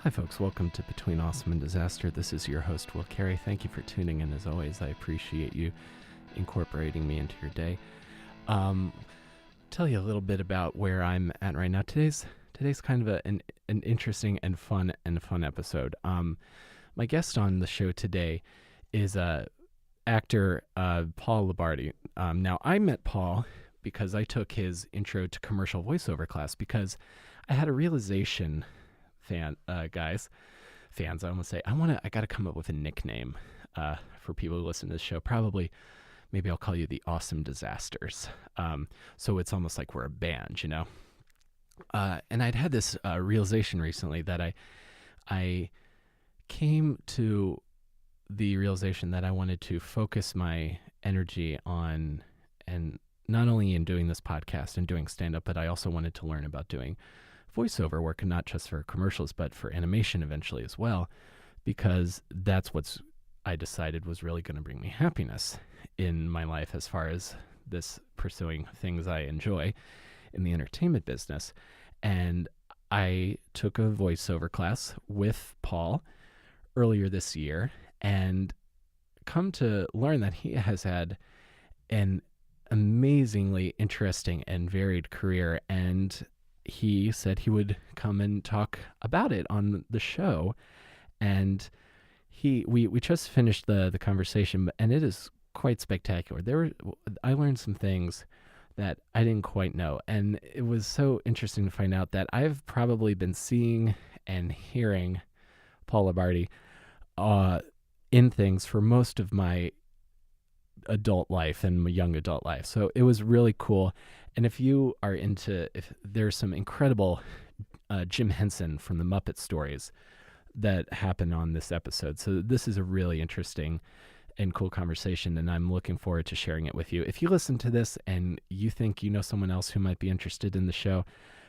Hi folks, welcome to Between Awesome and Disaster. This is your host, Will Carey. Thank you for tuning in as always. I appreciate you incorporating me into your day. Tell you a little bit about where I'm at right now. Today's kind of an interesting and fun episode. My guest on the show today is actor Paul Liberti. Now I met Paul because I took his intro to commercial voiceover class because I had a realization. Fans, I almost say I got to come up with a nickname for people who listen to this show. Probably, maybe I'll call you the Awesome Disasters. So it's almost like we're a band, you know. And I'd had this realization recently that I came to the realization that I wanted to focus my energy on, and not only in doing this podcast and doing stand-up, but I also wanted to learn about doing voiceover work, and not just for commercials, but for animation eventually as well, because that's what's I decided was really going to bring me happiness in my life as far as this pursuing things I enjoy in the entertainment business. And I took a voiceover class with Paul earlier this year and come to learn that he has had an amazingly interesting and varied career, and he said he would come and talk about it on the show. And we just finished the conversation, and it is quite spectacular. I learned some things that I didn't quite know, and it was so interesting to find out that I've probably been seeing and hearing Paul Liberti in things for most of my adult life and my young adult life. So it was really cool. And if there's some incredible Jim Henson from the Muppet Stories that happen on this episode. So this is a really interesting and cool conversation, and I'm looking forward to sharing it with you. If you listen to this and you think you know someone else who might be interested in the show,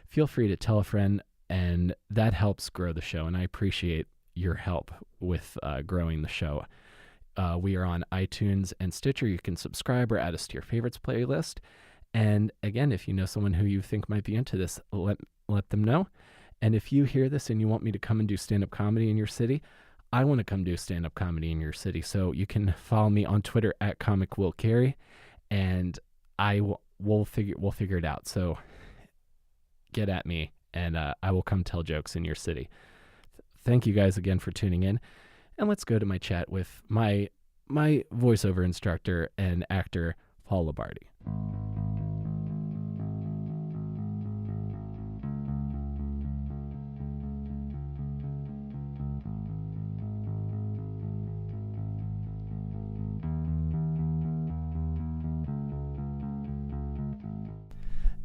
feel free to tell a friend, and that helps grow the show, and I appreciate your help with growing the show. We are on iTunes and Stitcher. You can subscribe or add us to your favorites playlist. And again, if you know someone who you think might be into this, let them know. And if you hear this and you want me to come and do stand-up comedy in your city, I want to come do stand-up comedy in your city. So you can follow me on Twitter at Comic Will Carey, and we'll figure it out. So get at me, and I will come tell jokes in your city. Thank you guys again for tuning in. And let's go to my chat with my voiceover instructor and actor, Paul Liberti.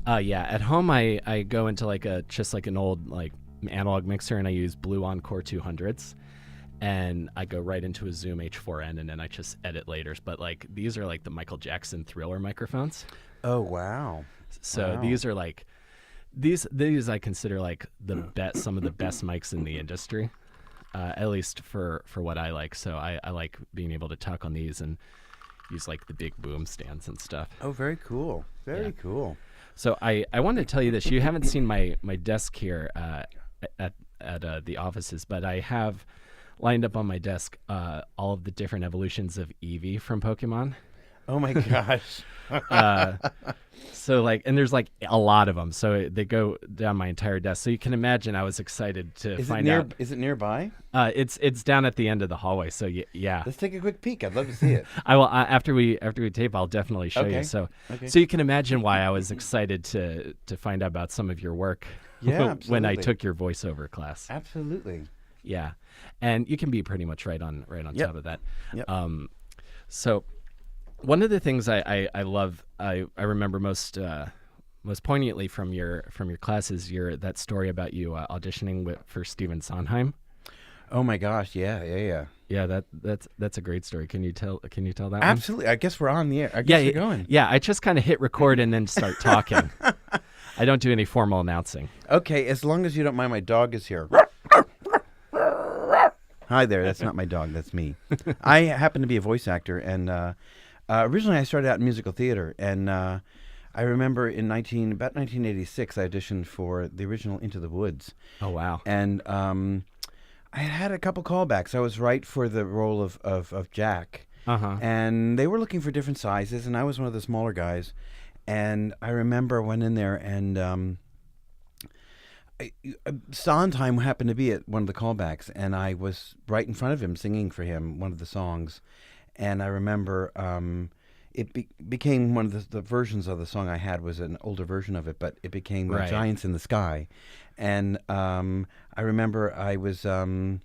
At home I go into just an old analog mixer, and I use Blue Encore 200s. And I go right into a Zoom H4n, and then I just edit later. But these are the Michael Jackson Thriller microphones. Oh wow! So wow. These are these I consider some of the best mics in the industry, at least for what I like. So I like being able to talk on these and use the big boom stands and stuff. Oh, very cool! Very cool. So I wanted to tell you this. You haven't seen my desk here at the offices, but I have lined up on my desk all of the different evolutions of Eevee from Pokemon. Oh my gosh. And there's a lot of them, so they go down my entire desk. So you can imagine I was excited to find out. Is it nearby? It's down at the end of the hallway, so yeah. Let's take a quick peek. I'd love to see it. I will after we tape. I'll definitely show you. So you can imagine why I was excited to find out about some of your work. Yeah, when I took your voiceover class. Absolutely. Yeah, and you can be pretty much right on top of that. Yep. So one of the things I love, I remember most poignantly from your class is that story about you auditioning for Steven Sondheim. Oh my gosh! Yeah. Yeah, that's a great story. Can you tell that? Absolutely. I guess we're on the air. I guess we're going. Yeah, I just kind of hit record and then start talking. I don't do any formal announcing. Okay, as long as you don't mind, my dog is here. Hi there. That's not my dog. That's me. I happen to be a voice actor, and originally I started out in musical theater, and I remember about 1986, I auditioned for the original Into the Woods. Oh wow! And I had a couple callbacks. I was right for the role of Jack, and they were looking for different sizes, and I was one of the smaller guys. And I remember I went in there, and Sondheim happened to be at one of the callbacks, and I was right in front of him singing for him one of the songs. And I remember it became one of the versions of the song I had was an older version of it, but it became Giants in the Sky. And I remember I was trying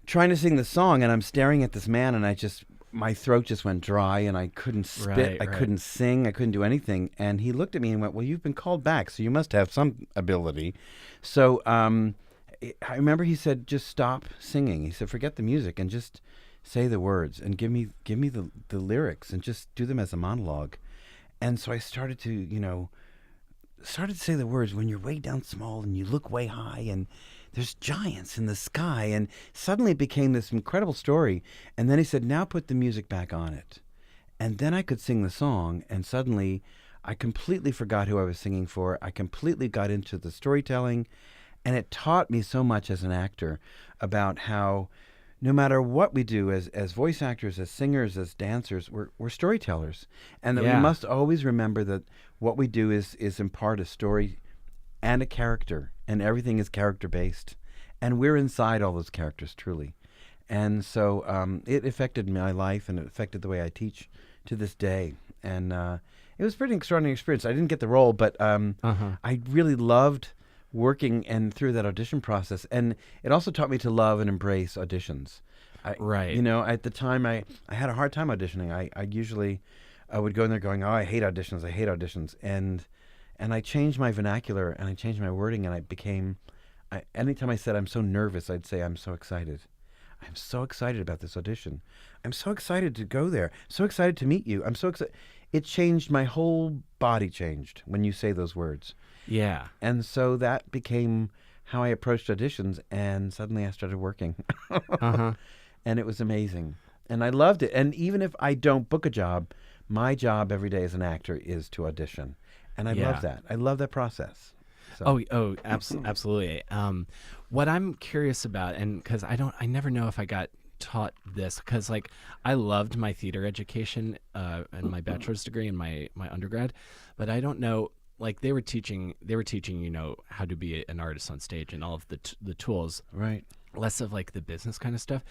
to sing the song, and I'm staring at this man, and my throat just went dry, and I couldn't spit, I couldn't sing, I couldn't do anything. And he looked at me and went, "Well, you've been called back, so you must have some ability." So I remember he said, "Just stop singing." He said, "Forget the music and just say the words and give me the lyrics and just do them as a monologue." And so I started to say the words, "When you're way down small and you look way high and there's giants in the sky." And suddenly it became this incredible story. And then he said, "Now put the music back on it." And then I could sing the song, and suddenly I completely forgot who I was singing for. I completely got into the storytelling, and it taught me so much as an actor about how no matter what we do as voice actors, as singers, as dancers, we're storytellers. And that we must always remember that what we do is in part a story and a character, and everything is character-based. And we're inside all those characters, truly. And so it affected my life, and it affected the way I teach to this day. And it was a pretty extraordinary experience. I didn't get the role, but I really loved working and through that audition process. And it also taught me to love and embrace auditions. At the time, I had a hard time auditioning. I would go in there going, "Oh, I hate auditions. And I changed my vernacular, and I changed my wording, and anytime I said I'm so nervous, I'd say I'm so excited. I'm so excited about this audition. I'm so excited to go there. So excited to meet you. I'm so excited. It changed, my whole body changed when you say those words. Yeah. And so that became how I approached auditions, and suddenly I started working. And it was amazing. And I loved it. And even if I don't book a job, my job every day as an actor is to audition. And I love that. I love that process. So. Absolutely. What I'm curious about, and because I never know if I got taught this, because I loved my theater education and my bachelor's degree and my undergrad, but I don't know. They were teaching how to be an artist on stage and all of the tools, right? Less of the business kind of stuff.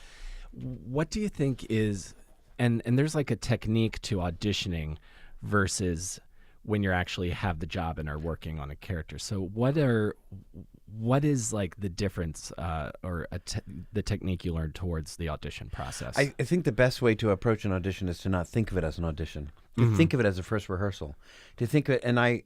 What do you think is, and there's a technique to auditioning versus when you actually have the job and are working on a character. So what is the difference or the technique you learned towards the audition process? I think the best way to approach an audition is to not think of it as an audition. To think of it as a first rehearsal. To think of it, and I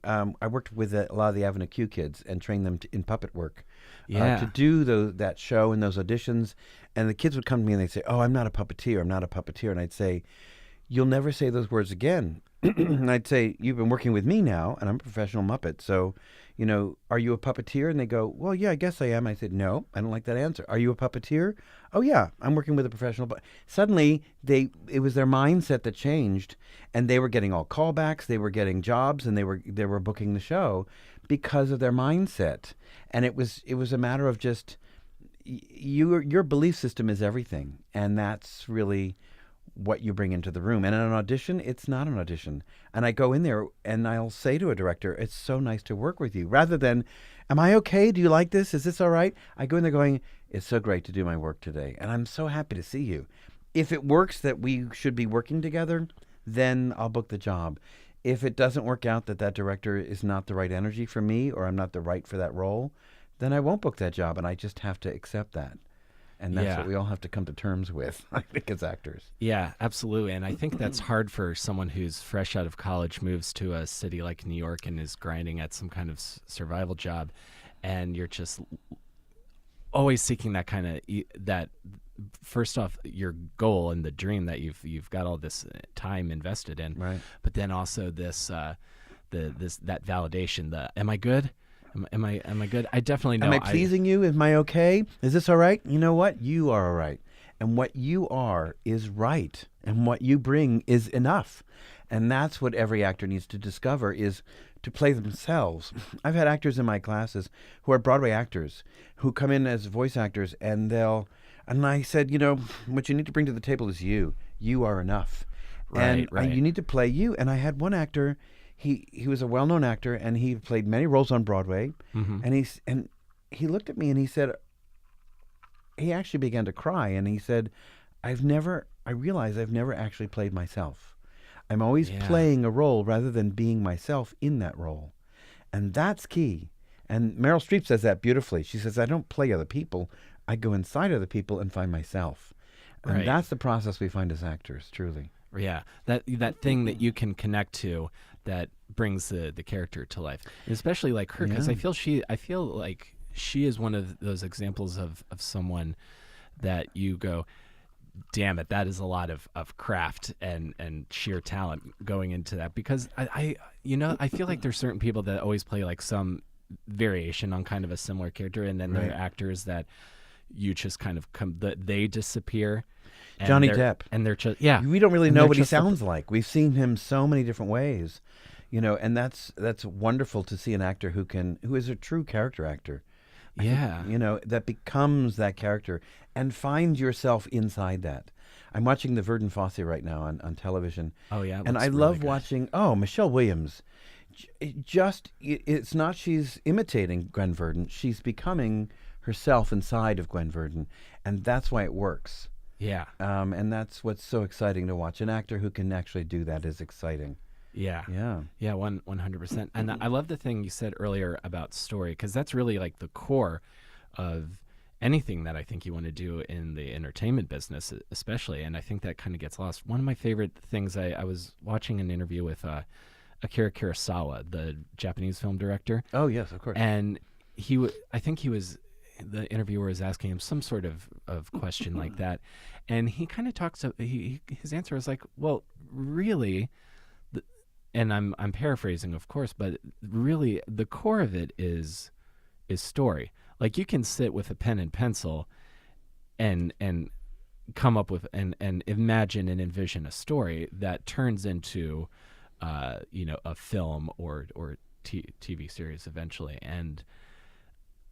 worked with a lot of the Avenue Q kids and trained them in puppet work. To do that show and those auditions. And the kids would come to me and they'd say, "Oh, I'm not a puppeteer. I'm not a puppeteer." And I'd say, "You'll never say those words again." And I'd say, "You've been working with me now, and I'm a professional Muppet. So, are you a puppeteer?" And they go, "Well, yeah, I guess I am." I said, "No, I don't like that answer. Are you a puppeteer?" "Oh, yeah, I'm working with a professional." But suddenly, it was their mindset that changed, and they were getting all callbacks. They were getting jobs, and they were booking the show because of their mindset. And it was a matter of just your belief system is everything, and that's really what you bring into the room. And in an audition, it's not an audition. And I go in there and I'll say to a director, "It's so nice to work with you," rather than, "Am I okay? Do you like this? Is this all right?" I go in there going, "It's so great to do my work today, and I'm so happy to see you. If it works that we should be working together, then I'll book the job. If it doesn't work out that director is not the right energy for me, or I'm not the right for that role, then I won't book that job, and I just have to accept that." And that's what we all have to come to terms with, I think, as actors. Yeah, absolutely. And I think that's hard for someone who's fresh out of college, moves to a city like New York and is grinding at some kind of survival job. And you're just always seeking that kind of, that first off, your goal and the dream that you've got all this time invested in. Right. But then also this, that validation, am I good? Am I good? I definitely know. Am I pleasing you? Am I okay? Is this all right? You know what? You are all right. And what you are is right. And what you bring is enough. And that's what every actor needs to discover, is to play themselves. I've had actors in my classes who are Broadway actors who come in as voice actors, and I said, what you need to bring to the table is you. You are enough. Right, And you need to play you. And I had one actor, he was a well-known actor, and he played many roles on Broadway. And he looked at me and he said, he actually began to cry, and he said, I realize I've never actually played myself. I'm always playing a role rather than being myself in that role. And that's key. And Meryl Streep says that beautifully. She says, I don't play other people. I go inside other people and find myself. And that's the process we find as actors, truly. Yeah, that thing that you can connect to that brings the character to life. And especially like her, because I feel like she is one of those examples of someone that you go, damn it, that is a lot of craft and sheer talent going into that. Because I feel like there's certain people that always play like some variation on kind of a similar character, and then there are actors that you just kind of they disappear. Johnny Depp. And they're just, we don't really know what he sounds like. We've seen him so many different ways, and that's wonderful to see an actor who is a true character actor. That becomes that character and find yourself inside that. I'm watching the Verdon Fosse right now on television. Oh, yeah. And I love watching, Michelle Williams. It's not she's imitating Gwen Verdon. She's becoming herself inside of Gwen Verdon. And that's why it works. Yeah. And that's what's so exciting to watch. An actor who can actually do that is exciting. Yeah. Yeah. Yeah, 100%. And I love the thing you said earlier about story, because that's really like the core of anything that I think you want to do in the entertainment business, especially. And I think that kind of gets lost. One of my favorite things, I was watching an interview with Akira Kurosawa, the Japanese film director. Oh, yes, of course. And the interviewer was asking him some sort of question like that. And he kind of talks, his answer was like, well, really, and I'm paraphrasing, of course, but really the core of it is story. Like, you can sit with a pen and pencil and come up with and imagine and envision a story that turns into a film or TV series eventually. And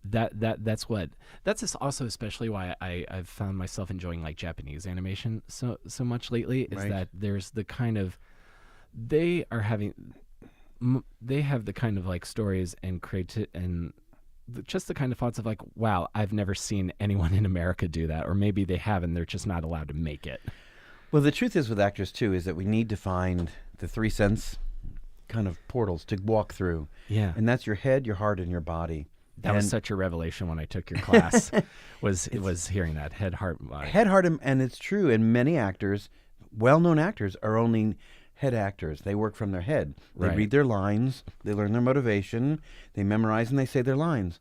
that's also especially why I've found myself enjoying like Japanese animation so much lately, is that there's the kind of, they have the kind of like stories and just the kind of thoughts of like, wow, I've never seen anyone in America do that, or maybe they have and they're just not allowed to make it. Well, the truth is with actors too is that we need to find the three sense kind of portals to walk through. Yeah. And that's your head, your heart, and your body. That was such a revelation when I took your class. was hearing that head, heart, body. Head, heart, and it's true. And many actors, well-known actors, are only head actors. They work from their head. They read their lines. They learn their motivation. They memorize and they say their lines.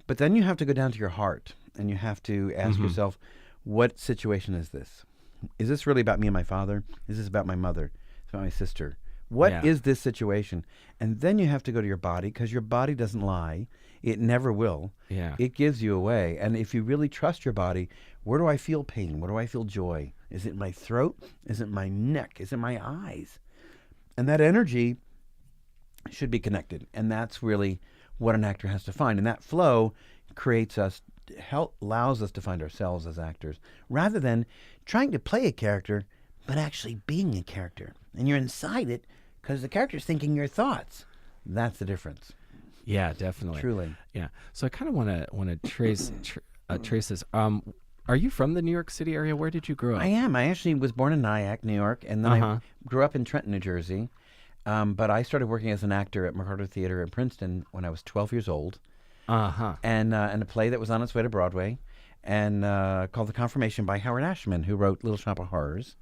But then you have to go down to your heart, and you have to ask yourself, what situation is this? Is this really about me and my father? Is this about my mother? It's about my sister? What is this situation? And then you have to go to your body, because your body doesn't lie. It never will. Yeah. It gives you away. And if you really trust your body, where do I feel pain? Where do I feel joy? Is it my throat? Is it my neck? Is it my eyes? And that energy should be connected. And that's really what an actor has to find. And that flow allows us to find ourselves as actors, rather than trying to play a character, but actually being a character. And you're inside it because the character's thinking your thoughts. That's the difference. Yeah, definitely. Truly. Yeah. So I kind of want to trace this. Are you from the New York City area? Where did you grow up? I am. I actually was born in Nyack, New York, and then I grew up in Trenton, New Jersey. But I started working as an actor at McCarter Theater in Princeton when I was 12 years old. And a play that was on its way to Broadway, and called The Confirmation by Howard Ashman, who wrote Little Shop of Horrors.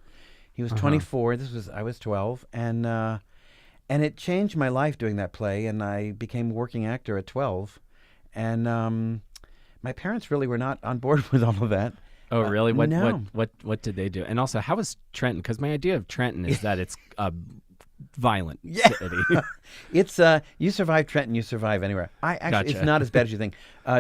He was 24. I was 12, and it changed my life doing that play. And I became a working actor at 12, and my parents really were not on board with all of that. Oh, really? No. What did they do? And also, how was Trenton? Because my idea of Trenton is that it's a violent Yeah. city. It's you survive Trenton, you survive anywhere. It's Gotcha. not as bad as you think.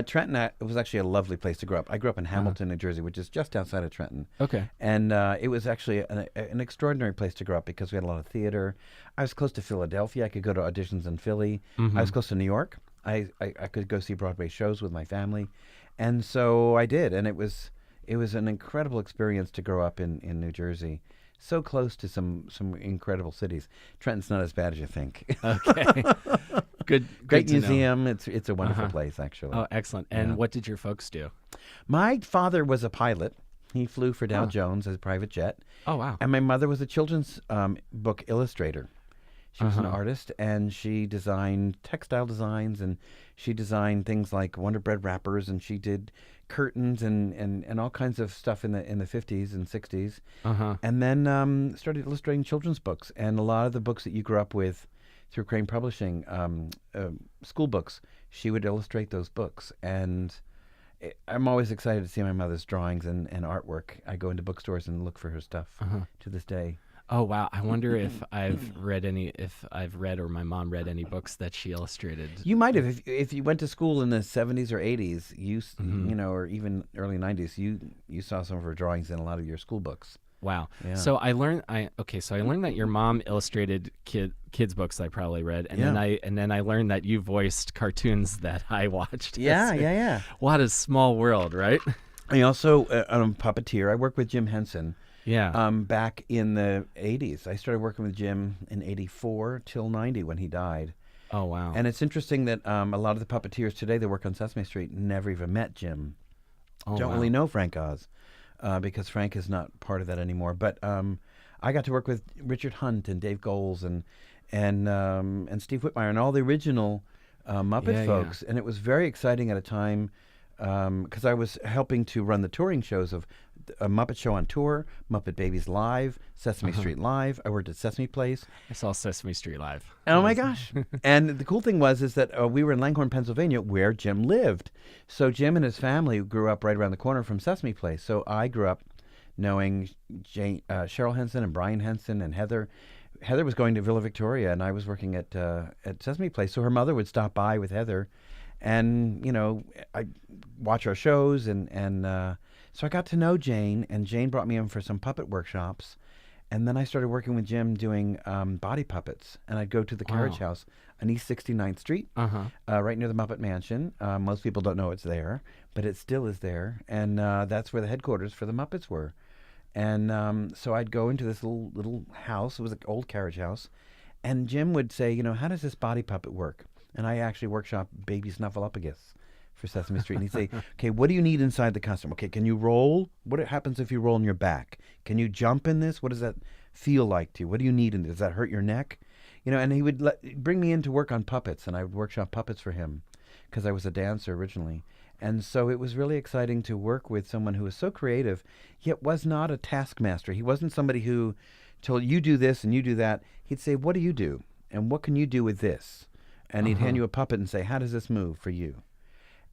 Trenton it was actually a lovely place to grow up. I grew up in Hamilton, New Jersey, which is just outside of Trenton. Okay. And it was actually an extraordinary place to grow up because we had a lot of theater. I was close to Philadelphia. I could go to auditions in Philly. I was close to New York. I could go see Broadway shows with my family, and so I did. And it was an incredible experience to grow up in New Jersey. So close to some incredible cities. Trenton's not as bad as you think. Okay. Good. Great to know. museum. It's a wonderful place, actually. Oh, excellent. And Yeah. what did your folks do? My father was a pilot. He flew for Dow Jones as a private jet. Oh, wow. And my mother was a children's book illustrator. She was an artist, and she designed textile designs, and she designed things like Wonder Bread wrappers, and she did curtains and all kinds of stuff in the 50s and 60s. And then started illustrating children's books, and a lot of the books that you grew up with through Crane Publishing, school books, she would illustrate those books. And I'm always excited to see my mother's drawings and artwork. I go into bookstores and look for her stuff to this day. Oh, wow. I wonder if I've read or my mom read any books that she illustrated. You might have if you went to school in the 70s or 80s, you know, or even early 90s. You saw some of her drawings in a lot of your school books. Wow. Yeah. So I learned that your mom illustrated kids books I probably read, and then I learned that you voiced cartoons that I watched. Yeah. What a small world, right? I also I'm a puppeteer. I work with Jim Henson. Yeah. Back in the 80s. I started working with Jim in 84 till 90 when he died. Oh, wow. And it's interesting that a lot of the puppeteers today that work on Sesame Street never even met Jim. Don't really know Frank Oz because Frank is not part of that anymore. But I got to work with Richard Hunt and Dave Goles and Steve Whitmire and all the original Muppet folks. And it was very exciting at a time because I was helping to run the touring shows of a Muppet Show on Tour, Muppet Babies Live, Sesame Street Live. I worked at Sesame Place. I saw Sesame Street Live. Oh my gosh. And the cool thing was that we were in Langhorne, Pennsylvania, where Jim lived. So Jim and his family grew up right around the corner from Sesame Place. So I grew up knowing Cheryl Henson and Brian Henson and Heather. Heather was going to Villa Victoria, and I was working at Sesame Place. So her mother would stop by with Heather, and, you know, I'd watch our shows, and so I got to know Jane, and Jane brought me in for some puppet workshops. And then I started working with Jim doing body puppets. And I'd go to the Carriage House on East 69th Street, right near the Muppet Mansion. Most people don't know it's there, but it still is there. And that's where the headquarters for the Muppets were. And so I'd go into this little house. It was an old carriage house. And Jim would say, you know, how does this body puppet work? And I actually workshop Baby Snuffleupagus for Sesame Street. And he'd say, okay, what do you need inside the costume? Okay, can you roll? What happens if you roll on your back? Can you jump in this? What does that feel like to you? What do you need in this? Does that hurt your neck? You know, and he would bring me in to work on puppets, and I would workshop puppets for him because I was a dancer originally. And so it was really exciting to work with someone who was so creative, yet was not a taskmaster. He wasn't somebody who told you do this and you do that. He'd say, what do you do? And what can you do with this? And he'd hand you a puppet and say, how does this move for you?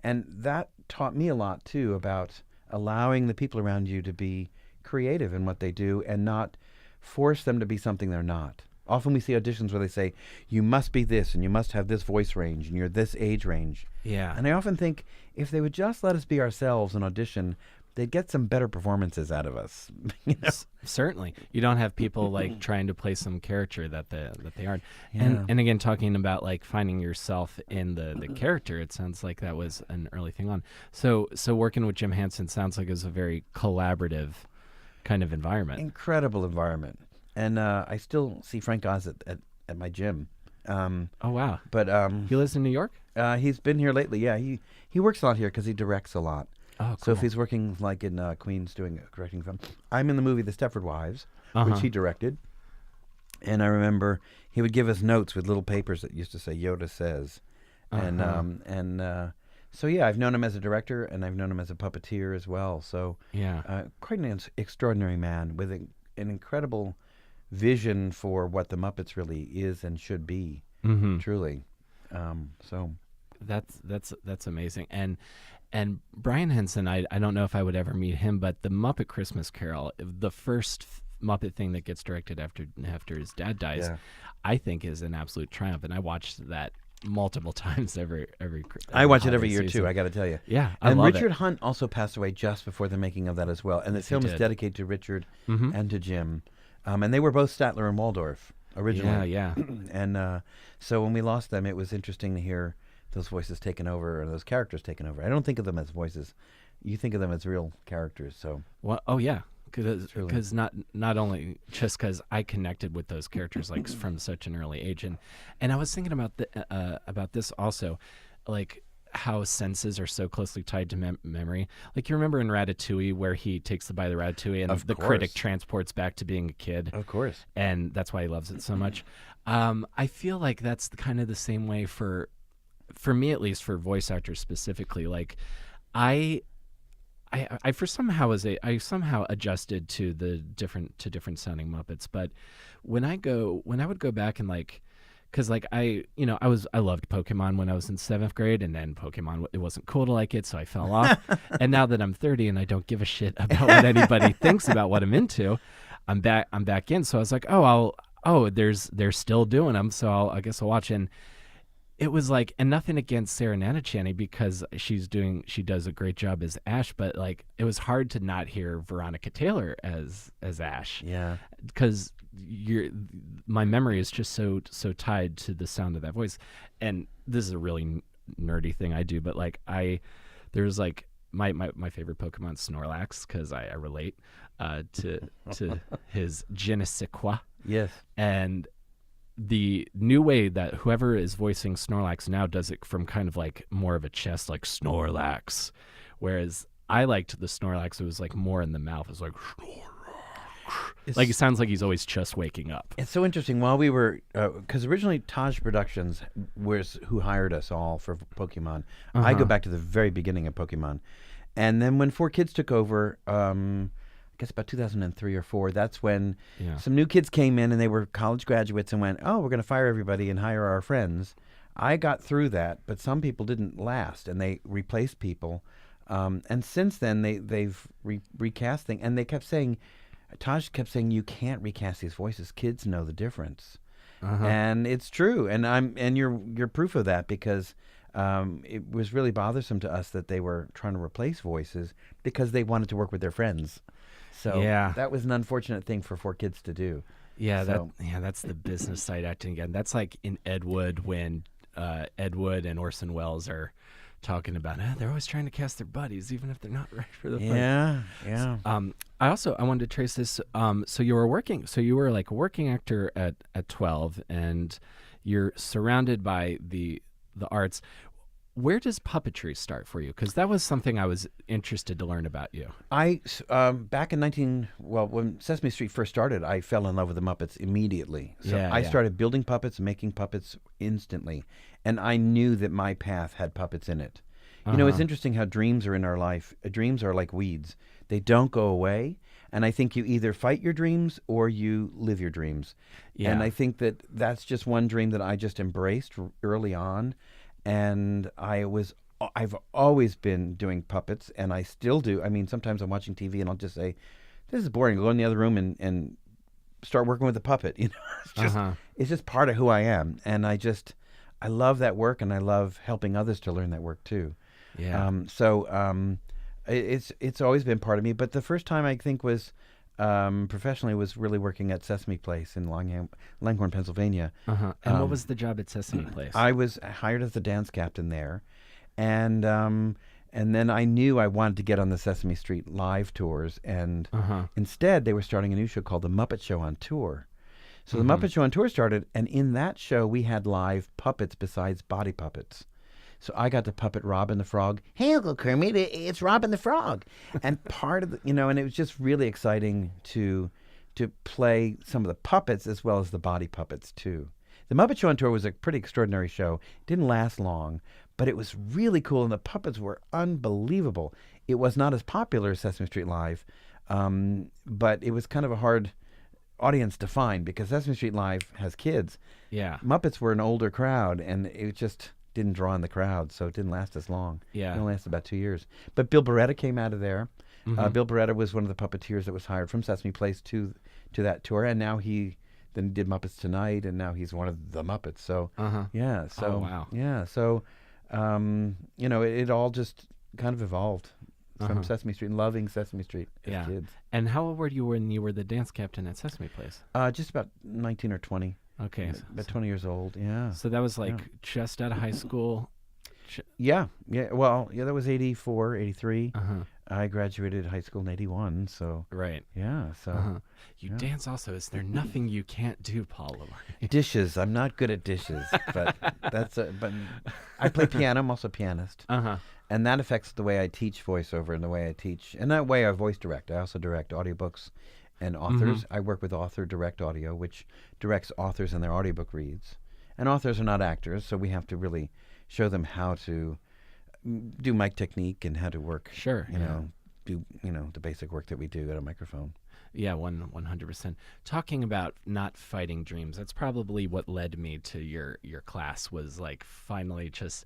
And that taught me a lot, too, about allowing the people around you to be creative in what they do and not force them to be something they're not. Often we see auditions where they say, you must be this and you must have this voice range and you're this age range. Yeah. And I often think if they would just let us be ourselves and audition, they'd get some better performances out of us. You know? Certainly. You don't have people like trying to play some character that they aren't. Yeah. And again, talking about like finding yourself in the character, it sounds like that was an early thing on. So working with Jim Henson sounds like it was a very collaborative kind of environment. Incredible environment. And I still see Frank Oz at my gym. Oh, wow. But He lives in New York? he's been here lately. Yeah, he works a lot here because he directs a lot. Oh, cool. So if he's working like in Queens doing a correcting film, I'm in the movie The Stepford Wives, which he directed. And I remember he would give us notes with little papers that used to say Yoda says. So yeah, I've known him as a director and I've known him as a puppeteer as well. So Yeah. quite an extraordinary man with an incredible vision for what the Muppets really is and should be. Truly. So That's amazing. And Brian Henson, I don't know if I would ever meet him, but the Muppet Christmas Carol, the first Muppet thing that gets directed after his dad dies, Yeah. I think is an absolute triumph, and I watched that multiple times every I watch it every holiday year season. too. I got to tell you. Yeah, I And love Richard it. Hunt also passed away just before the making of that as well. And the Yes, he film is did. dedicated to Richard Mhm. and to Jim. And they were both Statler and Waldorf originally. Yeah, And so when we lost them, it was interesting to hear those voices taken over, or those characters taken over. I don't think of them as voices. You think of them as real characters. So Well, oh yeah, Truly. because not only just because I connected with those characters like from such an early age, and I was thinking about this also, like how senses are so closely tied to memory. Like you remember in Ratatouille where he takes the bite of the ratatouille and Of the course. critic transports back to being a kid, of course. and that's why he loves it so much. I feel like that's kind of the same way for me, at least for voice actors specifically. Like I I somehow adjusted to the different sounding Muppets, but when I would go back and like, because like I loved Pokemon when I was in 7th grade, and then Pokemon, it wasn't cool to like it, so I fell off. And now that I'm 30 and I don't give a shit about what anybody thinks about what I'm into, I'm back in. So I was like, they're still doing them, so I guess I'll watch. And it was like, and nothing against Sarah Nanachani, because she does a great job as Ash, but like it was hard to not hear Veronica Taylor as Ash. Yeah. Because my memory is just so tied to the sound of that voice. And this is a really nerdy thing I do, but like there's like my favorite Pokemon, Snorlax, because I relate to his je ne sais quoi. Yes. And the new way that whoever is voicing Snorlax now does it from kind of like more of a chest, like Snorlax, whereas I liked the Snorlax, it was like more in the mouth. It was like Snorlax. Like it sounds like he's always just waking up. It's so interesting. While we were, because originally Taj Productions was who hired us all for Pokemon. I go back to the very beginning of Pokemon, and then when 4Kids took over, I guess about 2003 or 4. That's when some new kids came in, and they were college graduates, and went, "Oh, we're going to fire everybody and hire our friends." I got through that, but some people didn't last, and they replaced people. And since then, they've recasting, and they kept saying. Taj kept saying, "You can't recast these voices. Kids know the difference," and it's true. And you're proof of that, because it was really bothersome to us that they were trying to replace voices because they wanted to work with their friends. So that was an unfortunate thing for 4Kids to do. Yeah, that's the business side acting again. That's like in Ed Wood, when Ed Wood and Orson Welles are talking about they're always trying to cast their buddies even if they're not right for the part. Yeah. I wanted to trace this. So you were like a working actor at 12, and you're surrounded by the arts. Where does puppetry start for you? Because that was something I was interested to learn about you. Back in when Sesame Street first started, I fell in love with the Muppets immediately. So I started building puppets, making puppets instantly, and I knew that my path had puppets in it. You know, it's interesting how dreams are in our life. Dreams are like weeds; they don't go away. And I think you either fight your dreams or you live your dreams. Yeah. And I think that's just one dream that I just embraced early on. And I've always been doing puppets, and I still do. I mean, sometimes I'm watching TV and I'll just say, "This is boring." I'll go in the other room and start working with the puppet. You know, it's just part of who I am, and I love that work, and I love helping others to learn that work too. Yeah. It's always been part of me. But the first time I think was professionally was really working at Sesame Place in Langhorne, Pennsylvania. And what was the job at Sesame Place? I was hired as the dance captain there, and then I knew I wanted to get on the Sesame Street live tours, and instead they were starting a new show called The Muppet Show on Tour. So The Muppet Show on Tour started, and in that show we had live puppets besides body puppets. So I got to puppet Robin the Frog. "Hey, Uncle Kermit, it's Robin the Frog." And part of and it was just really exciting to play some of the puppets as well as the body puppets too. The Muppet Show on Tour was a pretty extraordinary show. It didn't last long, but it was really cool, and the puppets were unbelievable. It was not as popular as Sesame Street Live, but it was kind of a hard audience to find because Sesame Street Live has kids. Yeah. Muppets were an older crowd, and it just didn't draw in the crowd, so it didn't last as long. Yeah. It only lasted about 2 years. But Bill Beretta came out of there. Mhm. Bill Beretta was one of the puppeteers that was hired from Sesame Place to that tour, and now he then did Muppets Tonight, and now he's one of the Muppets. So Uh-huh. yeah, Oh, wow. it all just kind of evolved from Uh-huh. Sesame Street and loving Sesame Street as Yeah. kids. And how old were you when you were the dance captain at Sesame Place? Just about 19 or 20. Okay. About 20 years old. Yeah. So that was like Yeah. just out of high school. Yeah. Well, that was 84, 83. Uh-huh. I graduated high school in 81, so Right. yeah. So Uh-huh. You yeah. dance also. Is there nothing you can't do, Paul Lamar? dishes. I'm not good at dishes, but but I play piano. I'm also a pianist. Uh-huh. And that affects the way I teach voiceover and the way I teach. And that way I voice direct. I also direct audiobooks and authors. I work with Author Direct Audio, which directs authors in their audiobook reads. And authors are not actors, so we have to really show them how to do mic technique and how to work. Sure. Do the basic work that we do at a microphone. Yeah, 100%. Talking about not fighting dreams, that's probably what led me to your class, was like finally just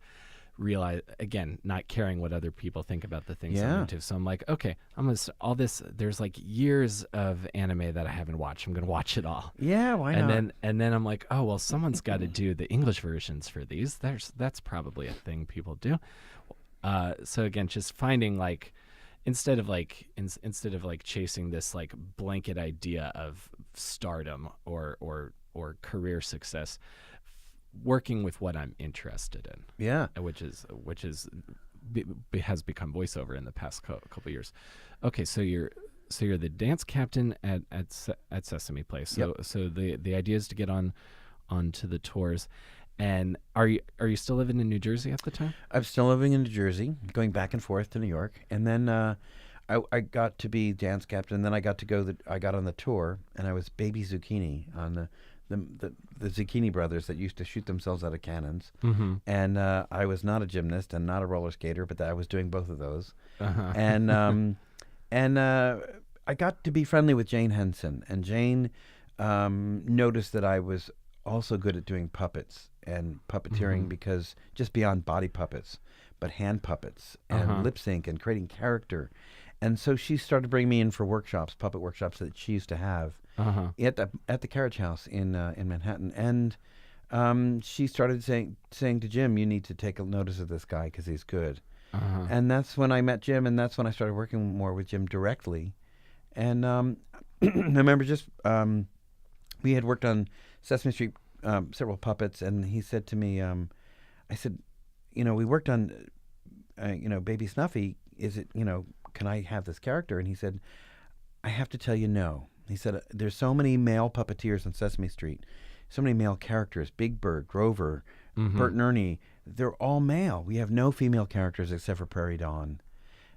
realize, again, not caring what other people think about the things I'm Yeah. into. So I'm like, okay, there's like years of anime that I haven't watched. I'm going to watch it all. Yeah, why not? And then I'm like, oh, well, someone's got to do the English versions for these. That's probably a thing people do. So again, just finding like, instead of like chasing this like blanket idea of stardom or career success, working with what I'm interested in, Yeah. which has become voiceover in the past couple years. Okay, so you're the dance captain at Sesame Place. So the idea is to get onto the tours. And are you still living in New Jersey at the time? I'm still living in New Jersey, going back and forth to New York, and then I got to be dance captain. And then I got to go. I got on the tour, and I was Baby Zucchini on the Zucchini brothers that used to shoot themselves out of cannons. Mm-hmm. And I was not a gymnast and not a roller skater, but I was doing both of those. Uh-huh. And I got to be friendly with Jane Henson, and Jane noticed that I was also good at doing puppets and puppeteering, because just beyond body puppets, but hand puppets and lip sync and creating character. And so she started bringing me in for workshops, puppet workshops that she used to have at the Carriage House in Manhattan. And she started saying to Jim, you need to take a notice of this guy because he's good. And that's when I met Jim, and that's when I started working more with Jim directly. And I remember we had worked on Sesame Street, several puppets, and he said to me, I said, we worked on, Baby Snuffy. Is it, can I have this character? And he said, I have to tell you no. He said, there's so many male puppeteers on Sesame Street, so many male characters, Big Bird, Grover, Bert and Ernie, they're all male. We have no female characters except for Prairie Dawn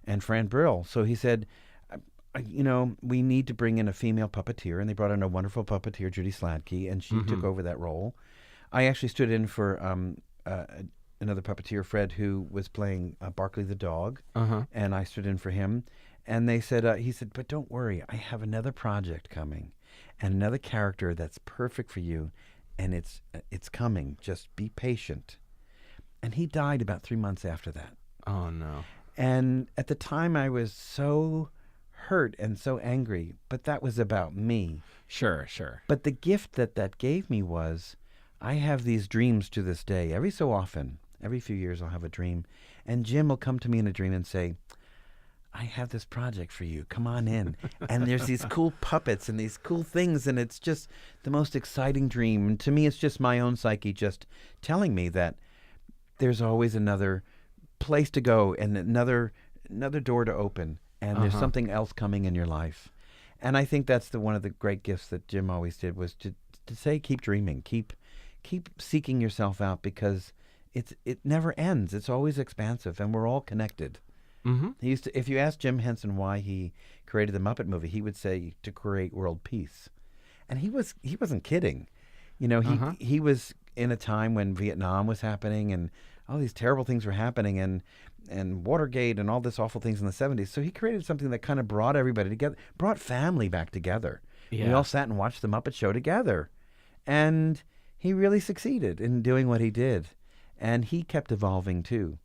and Fran Brill. So he said, we need to bring in a female puppeteer, and they brought in a wonderful puppeteer, Judy Sladkey, and she took over that role. I actually stood in for another puppeteer, Fred, who was playing Barkley the dog, and I stood in for him. And he said, but don't worry, I have another project coming, and another character that's perfect for you, and it's coming. Just be patient. And he died about 3 months after that. Oh no! And at the time, I was so hurt and so angry, but that was about me. Sure. But the gift that gave me was, I have these dreams to this day. Every so often, every few years, I'll have a dream, and Jim will come to me in a dream and say, I have this project for you. Come on in. And there's these cool puppets and these cool things, and it's just the most exciting dream. And to me, it's just my own psyche just telling me that there's always another place to go and another door to open, and there's something else coming in your life. And I think that's one of the great gifts that Jim always did, was to say, keep dreaming, keep seeking yourself out, because it never ends. It's always expansive, and we're all connected. He used to, if you ask Jim Henson why he created the Muppet movie, he would say to create world peace. And he wasn't kidding. He was in a time when Vietnam was happening and all these terrible things were happening, and Watergate and all this awful things in the 70s. So he created something that kind of brought everybody together, brought family back together. Yeah. We all sat and watched the Muppet Show together. And he really succeeded in doing what he did. And he kept evolving too.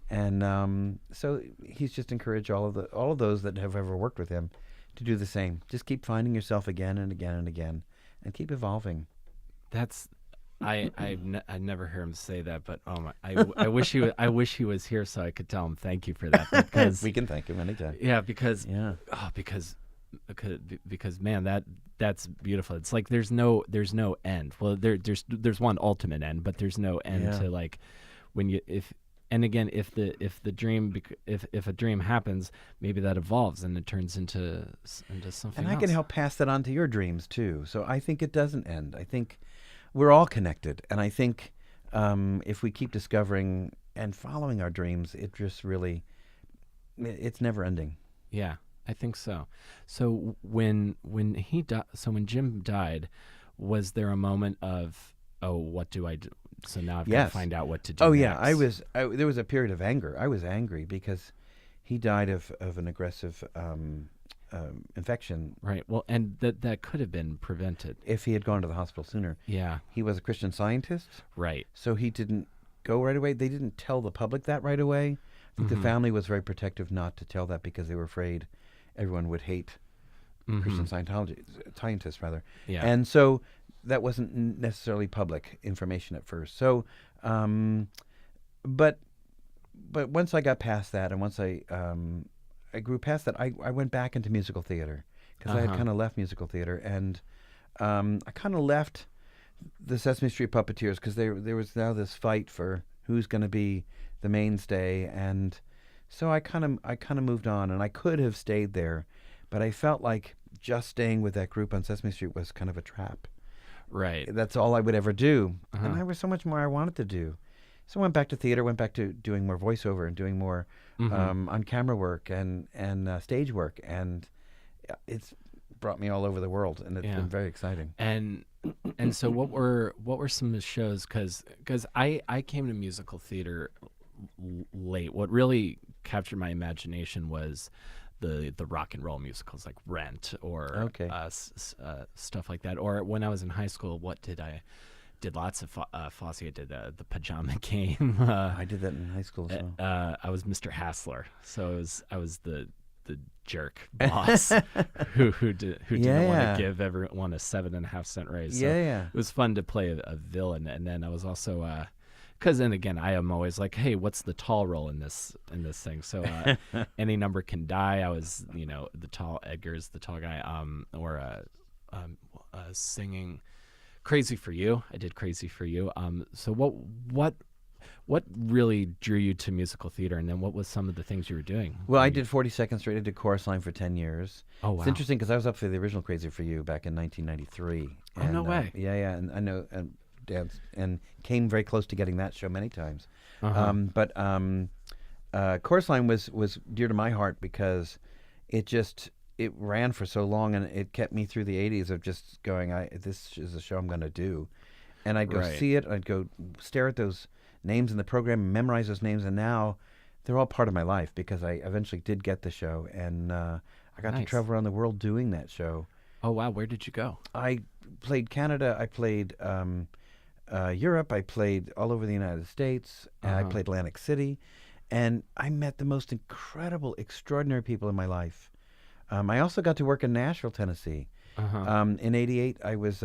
And so he's just encouraged all of those that have ever worked with him to do the same. Just keep finding yourself again and again and again, and keep evolving. That's I never heard him say that, but oh my, I wish he was here so I could tell him thank you for that, because We can thank him anytime. because man, that's beautiful. It's like there's no end. Well, there's one ultimate end, but there's no end to, like, when you if the dream, if a dream happens, maybe that evolves and it turns into something And I else. can help pass that on to your dreams too. So I think it doesn't end. I think we're all connected, and I think if we keep discovering and following our dreams, it just really, it's never ending. Yeah, I think so. So when Jim died, was there a moment of, oh, what do I do? So now I've got to find out what to do. Oh next. yeah, there was a period of anger. I was angry because he died of an aggressive infection. Right. Well, and that could have been prevented If he had gone to the hospital sooner. Yeah. He was a Christian Scientist. Right. So he didn't go right away. They didn't tell the public that right away. I think the family was very protective not to tell that because they were afraid everyone would hate Christian Scientists, rather. Yeah. And so that wasn't necessarily public information at first. So, but once I got past that, and once I grew past that, I went back into musical theater because I had kind of left musical theater, and I kind of left the Sesame Street puppeteers because there was now this fight for who's going to be the mainstay, and so I kind of moved on, and I could have stayed there, but I felt like just staying with that group on Sesame Street was kind of a trap. Right. That's all I would ever do, and there was so much more I wanted to do. So I went back to theater, went back to doing more voiceover and doing more on-camera work and stage work, and it's brought me all over the world, and it's been very exciting. And so what were some of the shows? Because I came to musical theater late. What really captured my imagination was the rock and roll musicals like Rent or stuff like that. Or when I was in high school, what did I did lots of Fosse. I did the Pajama Game. I did that in high school as well. I was Mr. Hassler, so I was the jerk boss who didn't want to give everyone a 7.5-cent raise. So it was fun to play a villain, and then I was also because then again I am always like, hey, what's the tall role in this thing? So any number can die. I was the tall Edgar's the tall guy, or singing Crazy for You. I did Crazy for You. So what really drew you to musical theater, and then what was some of the things you were doing? Well, I did 42nd Street. I did chorus line for 10 years. Oh, wow. It's interesting because I was up for the original Crazy for You back in 1993. Oh, no way. Yeah, and I know, and danced and came very close to getting that show many times. But chorus line was dear to my heart because it ran for so long, and it kept me through the 80s of just going, this is a show I'm going to do. And I'd go see it, I'd go stare at those names in the program, memorize those names, and now they're all part of my life because I eventually did get the show, and I got to travel around the world doing that show. Oh, wow. Where did you go? I played Canada, I played Europe, I played all over the United States, and I played Atlantic City, and I met the most incredible, extraordinary people in my life. I also got to work in Nashville, Tennessee. In '88, I was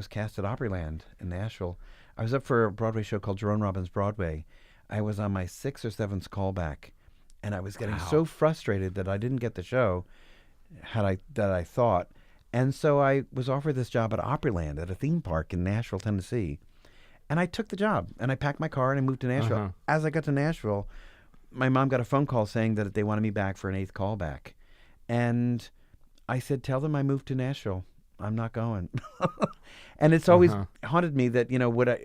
cast at Opryland in Nashville. I was up for a Broadway show called Jerome Robbins Broadway. I was on my 6th or 7th callback, and I was getting so frustrated that I didn't get the show that I thought. And so I was offered this job at Opryland at a theme park in Nashville, Tennessee. And I took the job, and I packed my car, and I moved to Nashville. As I got to Nashville, my mom got a phone call saying that they wanted me back for an 8th callback. And I said, tell them I moved to Nashville. I'm not going. And it's always haunted me that,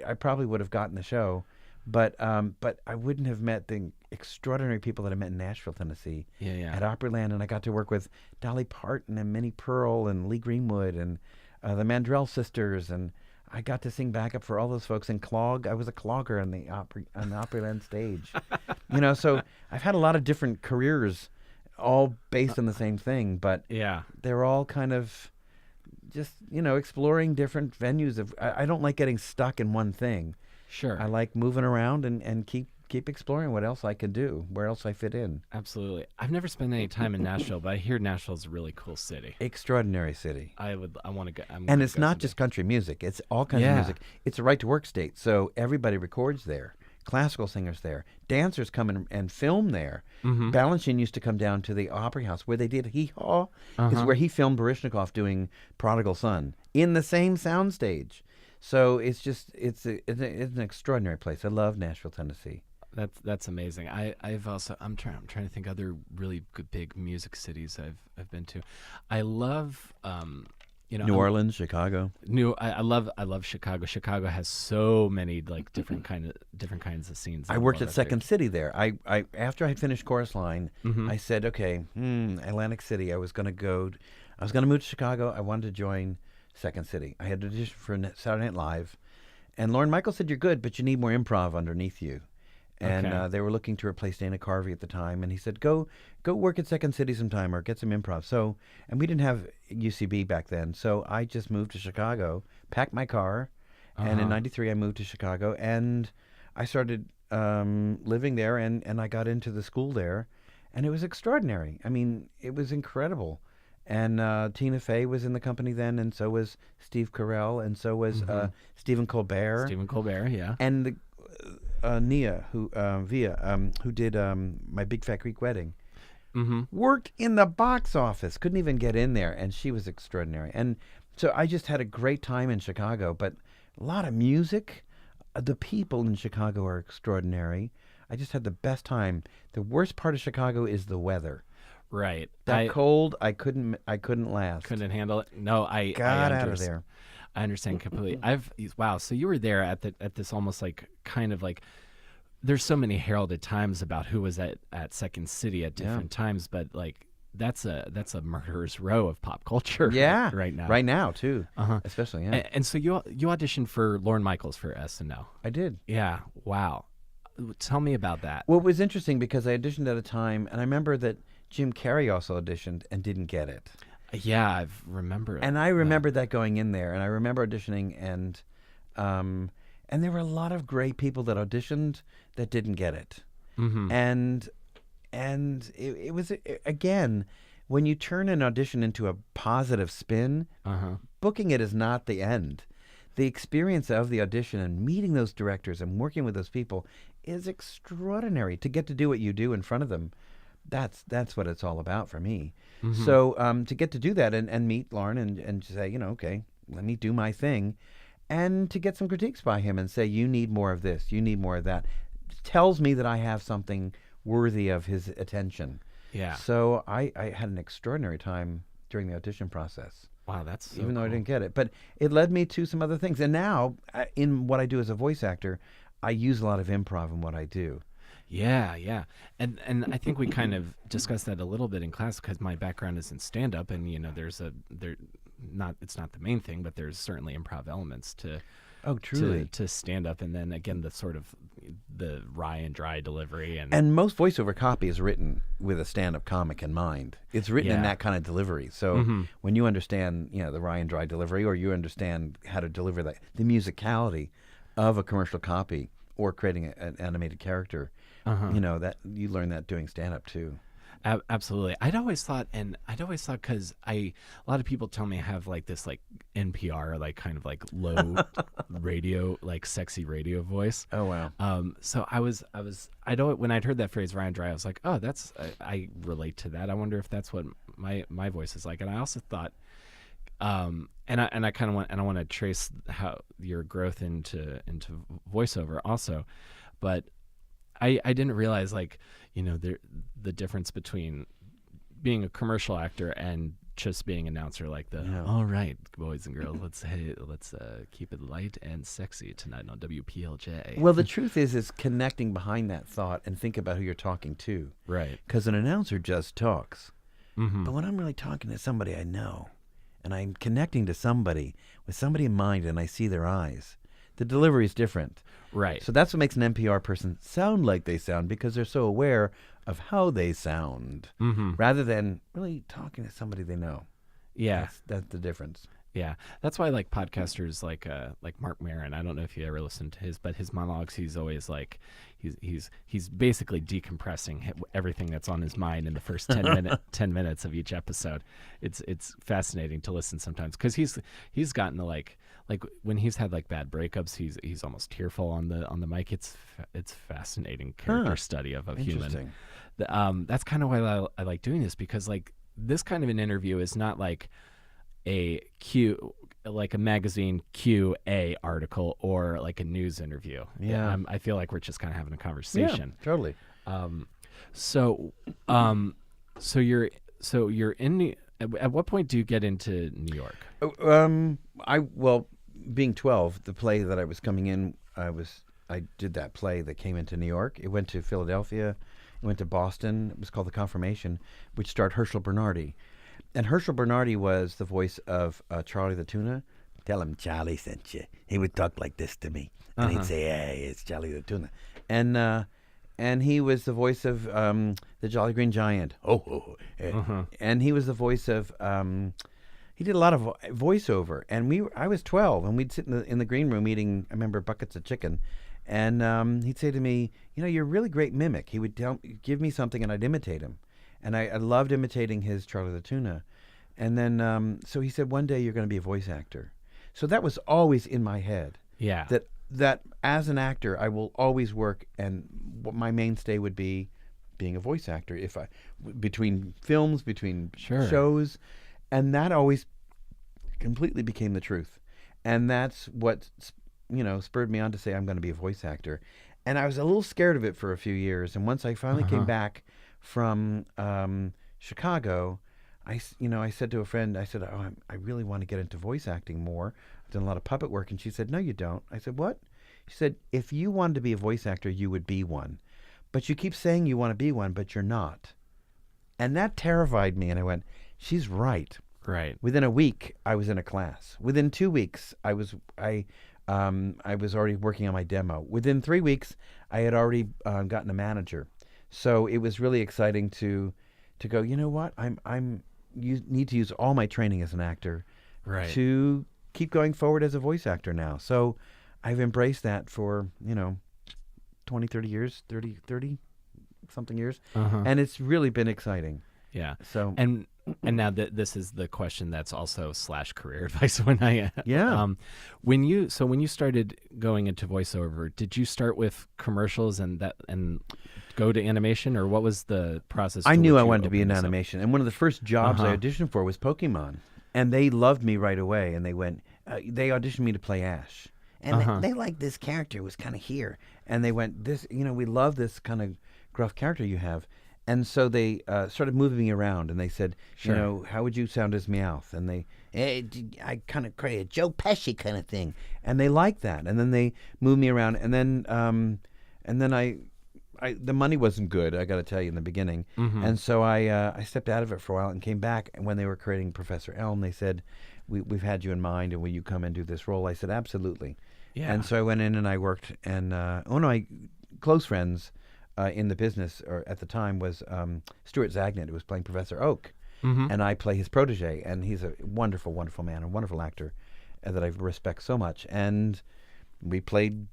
I probably would have gotten the show, but I wouldn't have met the extraordinary people that I met in Nashville, Tennessee at Opryland. And I got to work with Dolly Parton and Minnie Pearl and Lee Greenwood and the Mandrell sisters. And I got to sing backup for all those folks. And I was a clogger on the Opryland stage. So I've had a lot of different careers, all based on the same thing, but they're all kind of just exploring different venues. I don't like getting stuck in one thing. Sure. I like moving around and keep keep exploring what else I could do, where else I fit in. Absolutely. I've never spent any time in Nashville, but I hear Nashville's a really cool city. Extraordinary city. I want to go. And it's not just country music. It's all kinds of music. It's a right-to-work state, so everybody records there. Classical singers there. Dancers come in and film there. Balanchine used to come down to the Opry House where they did Hee Haw. Is where he filmed Baryshnikov doing Prodigal Son in the same soundstage. So it's just it's an extraordinary place. I love Nashville, Tennessee. That's amazing. I'm trying to think other really good big music cities I've been to. I love New Orleans, Chicago. I love Chicago. Chicago has so many like different kinds of scenes. I worked at Second City there. I after I finished Chorus Line, I said, okay, Atlantic City. I was going to move to Chicago. I wanted to join Second City. I had to audition for Saturday Night Live, and Lorne Michaels said, "You're good, but you need more improv underneath you." And they were looking to replace Dana Carvey at the time, and he said, "Go work at Second City sometime or get some improv." So, and we didn't have UCB back then, so I just moved to Chicago, packed my car, and in '93 I moved to Chicago, and I started living there, and I got into the school there, and it was extraordinary. I mean, it was incredible. And Tina Fey was in the company then, and so was Steve Carell, and so was Stephen Colbert. Stephen Colbert, yeah. And the Nia, who did My Big Fat Greek Wedding, worked in the box office, couldn't even get in there, and she was extraordinary. And so I just had a great time in Chicago, but a lot of music. The people in Chicago are extraordinary. I just had the best time. The worst part of Chicago is the weather. Right. That cold, I couldn't last. Couldn't handle it. No, I got out of there. I understand completely. Wow. So you were there at this almost like kind of like. There's so many heralded times about who was at Second City at different times, but like that's a murderer's row of pop culture. Yeah, right now. Right now too. Especially. Yeah. And so you auditioned for Lorne Michaels for SNL. I did. Yeah. Wow. Tell me about that. Well, it was interesting because I auditioned at a time, and I remember that Jim Carrey also auditioned and didn't get it. Yeah, I've remembered. And I remembered that going in there, and I remember auditioning, and there were a lot of great people that auditioned that didn't get it. And it was, again, when you turn an audition into a positive spin, booking it is not the end. The experience of the audition and meeting those directors and working with those people is extraordinary. To get to do what you do in front of them, that's what it's all about for me. So to get to do that and meet Lorne and say, okay, let me do my thing, and to get some critiques by him and say, you need more of this, you need more of that, tells me that I have something worthy of his attention. Yeah. So I had an extraordinary time during the audition process. Wow, that's so even though cool. I didn't get it. But it led me to some other things. And now, in what I do as a voice actor, I use a lot of improv in what I do. Yeah. And I think we kind of discussed that a little bit in class because my background is in stand-up, and it's not the main thing, but there's certainly improv elements to to stand up, and then again the sort of the wry and dry delivery and most voiceover copy is written with a stand-up comic in mind. It's written in that kind of delivery. So when you understand the wry and dry delivery, or you understand how to deliver the musicality of a commercial copy or creating an animated character, that you learn that doing stand-up too. Absolutely. I'd always thought because a lot of people tell me I have like this like NPR like kind of like low radio like sexy radio voice. Oh wow. So when I'd heard that phrase Ryan Dry, I was like, oh, I relate to that. I wonder if that's what my voice is like. And I also thought, and I kind of want to trace how your growth into voiceover also, but I didn't realize the difference between being a commercial actor and just being an announcer, like all right, boys and girls, let's keep it light and sexy tonight on WPLJ. Well, the truth is connecting behind that thought and think about who you're talking to. Right. Because an announcer just talks. But when I'm really talking to somebody I know, and I'm connecting to somebody with somebody in mind, and I see their eyes, the delivery is different. Right. So that's what makes an NPR person sound like they sound, because they're so aware of how they sound, rather than really talking to somebody they know. Yeah. That's the difference. Yeah, that's why I like podcasters like Mark Maron. I don't know if you ever listened to his, but his monologues, he's always like, he's basically decompressing everything that's on his mind in the first 10 minutes of each episode. It's fascinating to listen sometimes because he's gotten to like when he's had like bad breakups, he's almost tearful on the mic. It's fascinating character study of a human. That's kind of why I like doing this, because like this kind of an interview is not like a magazine QA article or like a news interview. Yeah. I feel like we're just kind of having a conversation. Yeah, totally. So you're in at what point do you get into New York? Being 12, the play that I was coming in, I did that play that came into New York. It went to Philadelphia, it went to Boston. It was called The Confirmation, which starred Herschel Bernardi. And Herschel Bernardi was the voice of Charlie the Tuna. Tell him Charlie sent you. He would talk like this to me. And he'd say, hey, it's Charlie the Tuna. And he was the voice of the Jolly Green Giant. And he was the voice of... he did a lot of voiceover. And I was 12, and we'd sit in the green room eating, I remember, buckets of chicken. And he'd say to me, you're a really great mimic. He would give me something, and I'd imitate him. And I loved imitating his Charlie the Tuna. And then, so he said, one day you're going to be a voice actor. So that was always in my head. Yeah. That as an actor, I will always work, and what my mainstay would be being a voice actor. Between films, between shows, and that always completely became the truth. And that's what, spurred me on to say I'm going to be a voice actor. And I was a little scared of it for a few years. And once I finally came back from Chicago, I said to a friend, I said, I really want to get into voice acting more. I've done a lot of puppet work. And she said, no, you don't. I said, what? She said, if you wanted to be a voice actor, you would be one. But you keep saying you want to be one, but you're not. And that terrified me. And I went, she's right. Right. Within a week, I was in a class. Within 2 weeks, I was already working on my demo. Within 3 weeks, I had already gotten a manager. So it was really exciting to go, you know what? You need to use all my training as an actor to keep going forward as a voice actor now. So I've embraced that for, 20, 30 years, 30 something years. And it's really been exciting. Yeah. So and now this is the question that's also / career advice when when you started going into voiceover, did you start with commercials and go to animation, or what was the process? I knew I wanted to be in animation, and one of the first jobs I auditioned for was Pokemon, and they loved me right away, and they auditioned me to play Ash, and they liked this character, was kind of here, and they went, we love this kind of gruff character you have. And so they started moving me around, and they said, how would you sound as Meowth? And I kind of create a Joe Pesci kind of thing. And they liked that. And then they moved me around. And then I the money wasn't good, I got to tell you, in the beginning. And so I stepped out of it for a while and came back. And when they were creating Professor Elm, they said, we've had you in mind, and will you come and do this role? I said, absolutely. Yeah. And so I went in and I worked. And, close friends in the business, or at the time, was Stuart Zagnett, who was playing Professor Oak, and I play his protege, and he's a wonderful, wonderful man, a wonderful actor that I respect so much. And we played,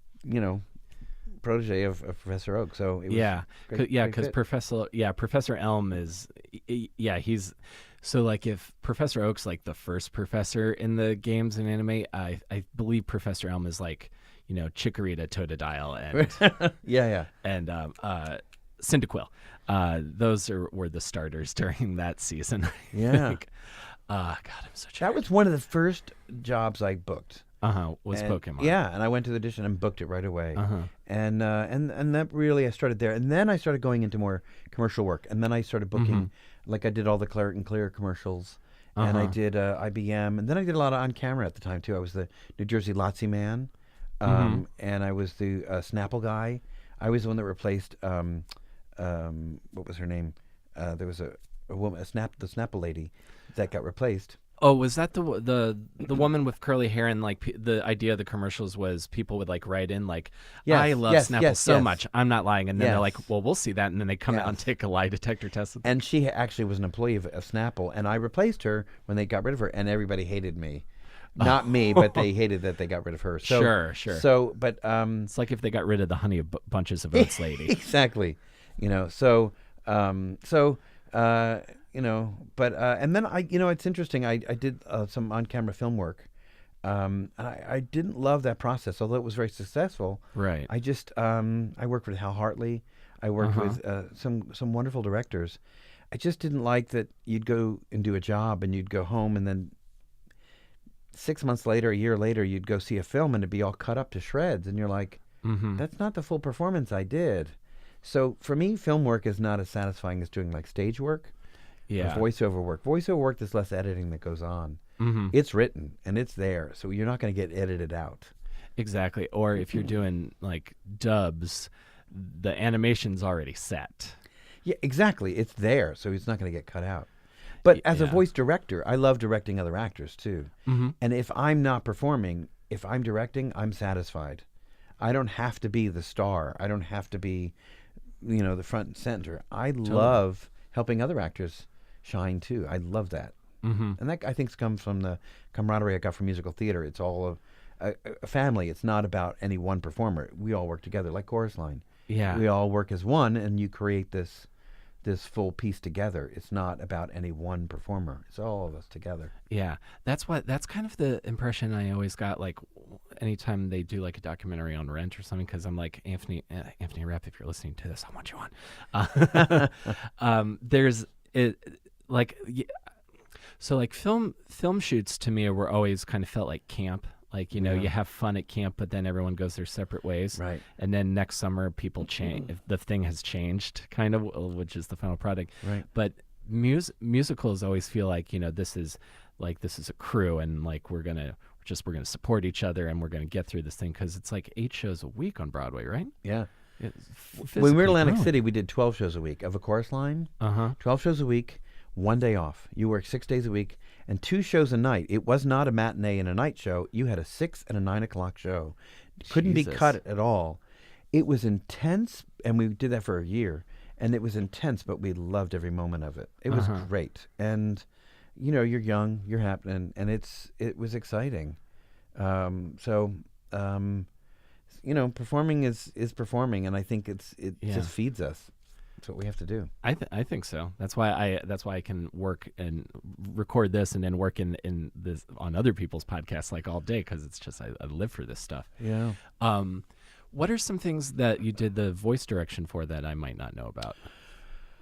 protege of Professor Oak, so it was because Professor Elm is, he's so like if Professor Oak's like the first professor in the games and anime, I believe Professor Elm is like, Chikorita, Totodile, and and Cyndaquil. Those were the starters during that season. God, I'm so tired. That was one of the first jobs I booked. Was Pokemon. Yeah, and I went to the audition and booked it right away. And that really, I started there, and then I started going into more commercial work, and then I started booking, like I did all the Claret and Clear commercials. And I did IBM, and then I did a lot of on camera at the time too. I was the New Jersey Lotsie man. And I was the Snapple guy. I was the one that replaced what was her name? There was a woman, the Snapple lady, that got replaced. Oh, was that the woman with curly hair, and like the idea of the commercials was people would like write in like, I love Snapple so much, I'm not lying, and then they're like, well, we'll see that, and then they come out and take a lie detector test. And she actually was an employee of Snapple, and I replaced her when they got rid of her, and everybody hated me. Not me, but they hated that they got rid of her. So, Sure. So, but It's like if they got rid of the Honey Bunches of Oats lady. exactly, and then it's interesting. I did some on-camera film work, and I didn't love that process, although it was very successful. Right. I just I worked with Hal Hartley. I worked with some wonderful directors. I just didn't like that you'd go and do a job and you'd go home and then 6 months later, a year later, you'd go see a film and it'd be all cut up to shreds, and you're like, that's not the full performance I did. So for me, film work is not as satisfying as doing like stage work or voiceover work. Voiceover work, there's less editing that goes on. It's written and it's there, so you're not going to get edited out. Exactly. Or if you're doing like dubs, the animation's already set. Yeah, exactly. It's there, so it's not going to get cut out. But as a voice director, I love directing other actors too. And if I'm not performing, if I'm directing, I'm satisfied. I don't have to be the star. I don't have to be, the front and center. I love helping other actors shine too. I love that. And that, I think, comes from the camaraderie I got from musical theater. It's all a family. It's not about any one performer. We all work together, like Chorus Line. Yeah. We all work as one, and you create this full piece together. It's not about any one performer. It's all of us together. Yeah. That's kind of the impression I always got, like, anytime they do like a documentary on Rent or something, because I'm like, Anthony Rapp, if you're listening to this, I want you on. There's it, like, so like film shoots to me were always kind of felt like camp. Like, you have fun at camp, but then everyone goes their separate ways. Right. And then next summer, people change. If the thing has changed, kind of, which is the final product. Right. But musicals always feel like, this is a crew, and like we're gonna support each other, and we're gonna get through this thing, because it's like 8 shows a week on Broadway, right? Yeah. When we were in Atlantic growing. City, we did 12 shows a week of a Chorus Line. 12 shows a week, 1 day off. You work 6 days a week. And 2 shows a night. It was not a matinee and a night show. You had a 6 and a 9 o'clock show. Couldn't be cut at all. It was intense, and we did that for a year. And it was intense, but we loved every moment of it. It was great. And, you're young, you're happening, and it was exciting. Performing is performing, and I think it just feeds us. That's what we have to do. I think so. That's why I can work and record this, and then work in this on other people's podcasts like all day, because it's just I live for this stuff. Yeah. What are some things that you did the voice direction for that I might not know about?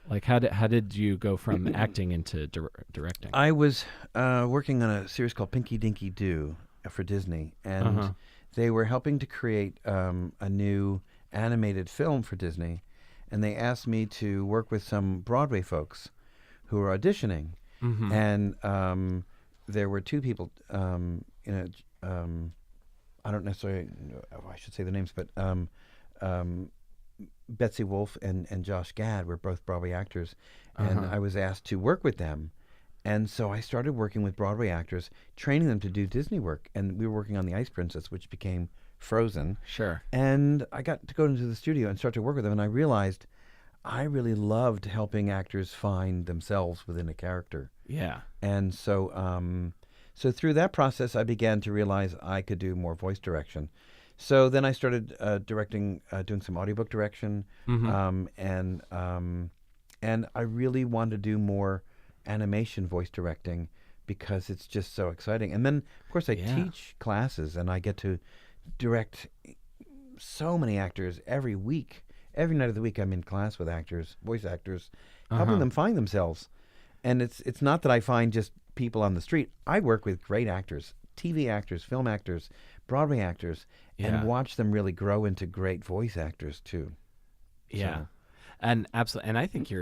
Like how did you go from acting into directing? I was working on a series called Pinky Dinky Doo for Disney, and they were helping to create a new animated film for Disney. And they asked me to work with some Broadway folks who were auditioning. And there were 2 people, I don't necessarily know, I should say the names, but Betsy Wolfe and Josh Gad were both Broadway actors. And I was asked to work with them. And so I started working with Broadway actors, training them to do Disney work. And we were working on The Ice Princess, which became Frozen. Sure. And I got to go into the studio and start to work with them, and I realized I really loved helping actors find themselves within a character. Yeah. And so through that process, I began to realize I could do more voice direction. So then I started directing, doing some audiobook direction, and I really wanted to do more animation voice directing, because it's just so exciting. And then, of course, I teach classes, and I get to direct so many actors every week. Every night of the week, I'm in class with actors, voice actors, helping them find themselves. And it's not that I find just people on the street. I work with great actors, TV actors, film actors, Broadway actors, and watch them really grow into great voice actors too. Yeah, so. And absolutely. And I think you're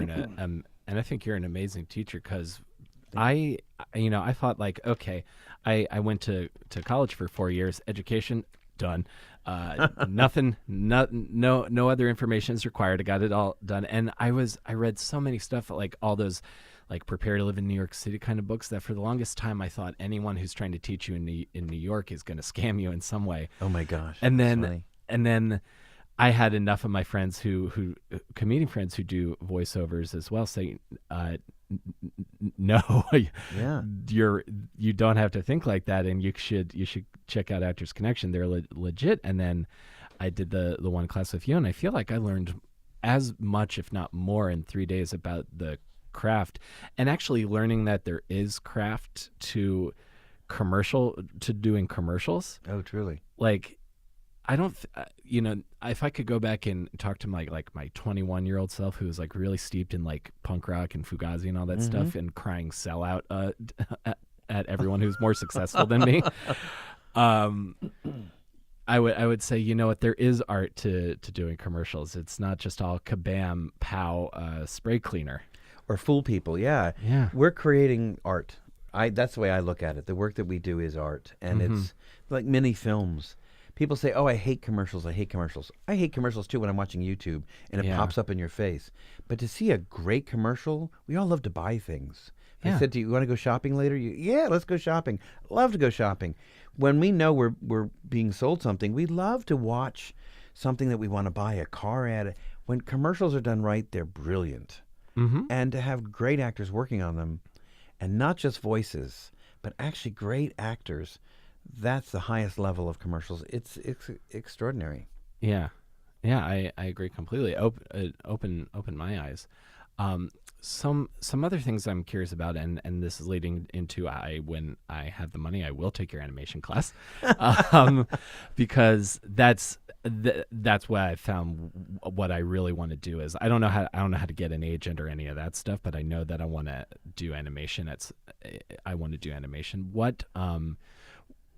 an amazing teacher, because I thought, like, okay, I went to college for 4 years, education done, nothing, no other information is required. I got it all done, and I read so many stuff, like all those, like Prepare to Live in New York City kind of books, that for the longest time I thought anyone who's trying to teach you in New York is going to scam you in some way. Oh my gosh! And then I had enough of my friends who comedian friends who do voiceovers as well say, no, Yeah. you don't have to think like that, and you should check out Actors Connection. They're legit. And then I did the one class with you, and I feel like I learned as much, if not more, in 3 days about the craft, and actually learning that there is craft to doing commercials. Oh, truly. Like, I don't, if I could go back and talk to my 21-year-old self, who was like really steeped in like punk rock and Fugazi and all that stuff, and crying sellout at everyone who's more successful than me, I would say, you know what, there is art to doing commercials. It's not just all kabam, pow, spray cleaner. Or fool people, yeah. Yeah. We're creating art. That's the way I look at it. The work that we do is art, and it's like mini films. People say, "Oh, I hate commercials. I hate commercials." I hate commercials too when I'm watching YouTube and it pops up in your face. But to see a great commercial, we all love to buy things. Yeah. I said to you, "You want to go shopping later?" Yeah, let's go shopping. Love to go shopping. When we know we're being sold something, we love to watch something that we want to buy, a car ad. When commercials are done right, they're brilliant. And to have great actors working on them, and not just voices, but actually great actors, that's the highest level of commercials. It's extraordinary. Yeah, I agree completely. Open my eyes. Some other things I'm curious about, and this is leading into when I have the money, I will take your animation class, because that's what I found. What I really want to do is I don't know how to get an agent or any of that stuff, but I know that I want to do animation. I want to do animation. What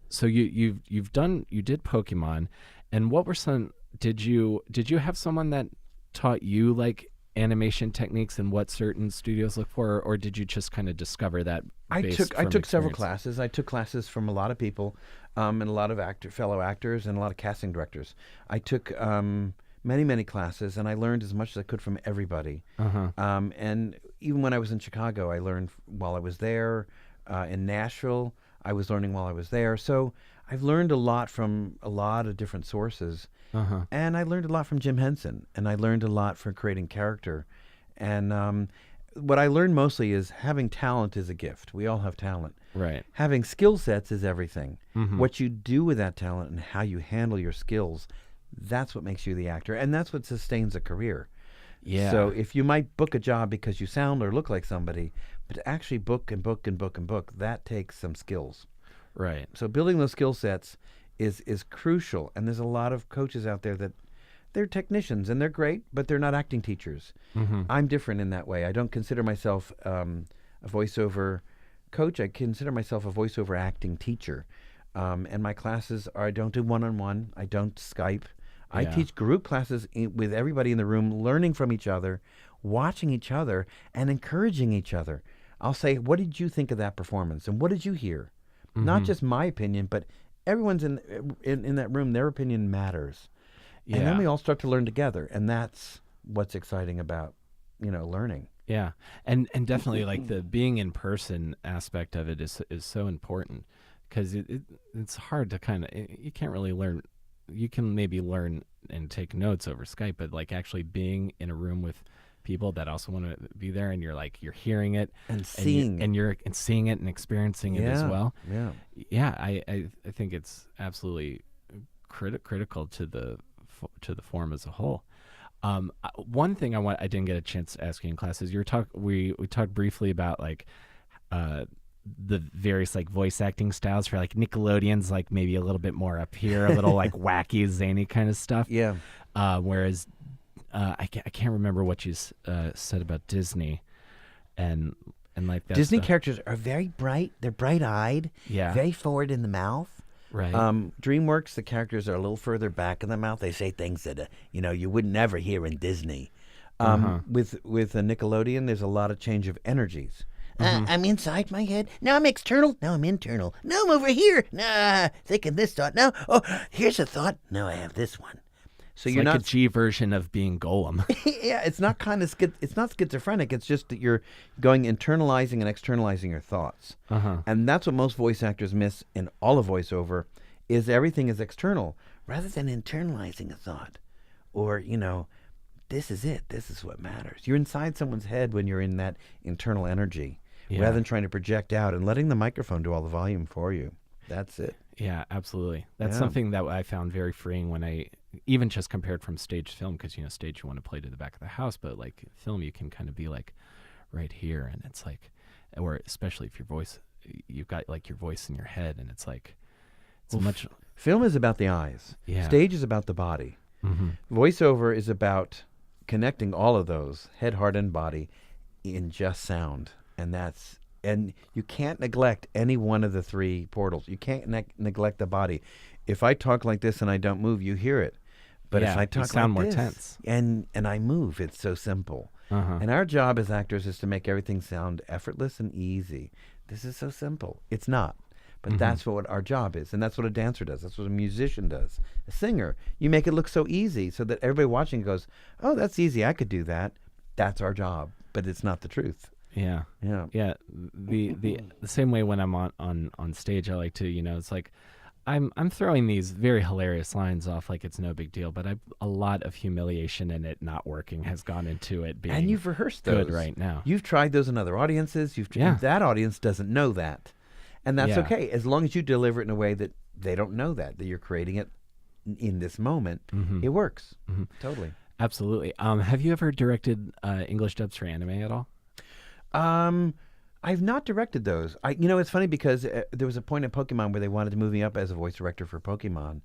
so you did Pokemon, and what were some? Did you have someone that taught you like animation techniques and what certain studios look for, or did you just kind of discover that? I took several classes. I took classes from a lot of people, and a lot of fellow actors, and a lot of casting directors. I took many classes, and I learned as much as I could from everybody. And even when I was in Chicago, I learned while I was there. In Nashville, I was learning while I was there. So I've learned a lot from a lot of different sources. And I learned a lot from Jim Henson, and I learned a lot for creating character. And what I learned mostly is having talent is a gift. We all have talent. Right. Having skill sets is everything. What you do with that talent and how you handle your skills, that's what makes you the actor, and that's what sustains a career. Yeah. So if you might book a job because you sound or look like somebody, but to actually book, that takes some skills. Right. So building those skill sets is crucial, and there's a lot of coaches out there that they're technicians, and they're great, but they're not acting teachers. I'm different in that way. I don't consider myself a voiceover coach. I consider myself a voiceover acting teacher. And my classes I don't do one-on-one. I don't Skype. I teach group classes with everybody in the room, learning from each other, watching each other, and encouraging each other. I'll say, what did you think of that performance? And what did you hear? Not just my opinion, but everyone's in that room. Their opinion matters. Yeah. And then we all start to learn together. And that's what's exciting about, learning. Yeah. And definitely like the being in person aspect of it is so important, because it's hard to you can't really learn. You can maybe learn and take notes over Skype, but like actually being in a room with people that also want to be there, and you're hearing it and seeing and seeing it and experiencing it as well. Yeah. I think it's absolutely critical to the form as a whole. One thing I didn't get a chance to ask you in class is we talked briefly about like the various like voice acting styles for like Nickelodeon's, like maybe a little bit more up here, a little like wacky, zany kind of stuff. Yeah. Whereas I can't remember what you said about Disney, and like that. Disney characters are very bright. They're bright-eyed. Yeah. Very forward in the mouth. Right. DreamWorks, the characters are a little further back in the mouth. They say things that you would never hear in Disney. With a Nickelodeon, there's a lot of change of energies. I'm inside my head. Now I'm external. Now I'm internal. Now I'm over here. Thinking this thought. Now, here's a thought. Now I have this one. So it's you're like not a G version of being Golem. Yeah, it's not it's not schizophrenic. It's just that you're going internalizing and externalizing your thoughts. And that's what most voice actors miss in all of voiceover, is everything is external rather than internalizing a thought, or this is it. This is what matters. You're inside someone's head when you're in that internal energy, Yeah. rather than trying to project out and letting the microphone do all the volume for you. That's it. Yeah, absolutely. That's Yeah. something that I found very freeing when I, even just compared from stage to film, because, stage you want to play to the back of the house, but like film, you can kind of be like right here. And it's like, or especially if your voice, you've got like your voice in your head, and it's like, it's much. Film is about the eyes. Yeah. Stage is about the body. Mm-hmm. Voiceover is about connecting all of those, head, heart, and body, in just sound. And you can't neglect any one of the three portals. You can't neglect the body. If I talk like this and I don't move, you hear it. But Yeah, if I you talk sound like more this tense. and I move, it's so simple. Uh-huh. And our job as actors is to make everything sound effortless and easy. This is so simple. It's not. But that's what our job is. And that's what a dancer does. That's what a musician does. A singer, you make it look so easy so that everybody watching goes, oh, that's easy. I could do that. That's our job. But it's not the truth. Yeah. Yeah. Yeah. The same way when I'm on stage, I like to, it's like I'm throwing these very hilarious lines off like it's no big deal, but a lot of humiliation in it not working has gone into it being And you've rehearsed those. good right now. You've tried those in other audiences. That audience doesn't know that. And that's okay, as long as you deliver it in a way that they don't know that you're creating it in this moment. It works. Totally. Absolutely. Have you ever directed English dubs for anime at all? I've not directed those. It's funny because there was a point in Pokemon where they wanted to move me up as a voice director for Pokemon.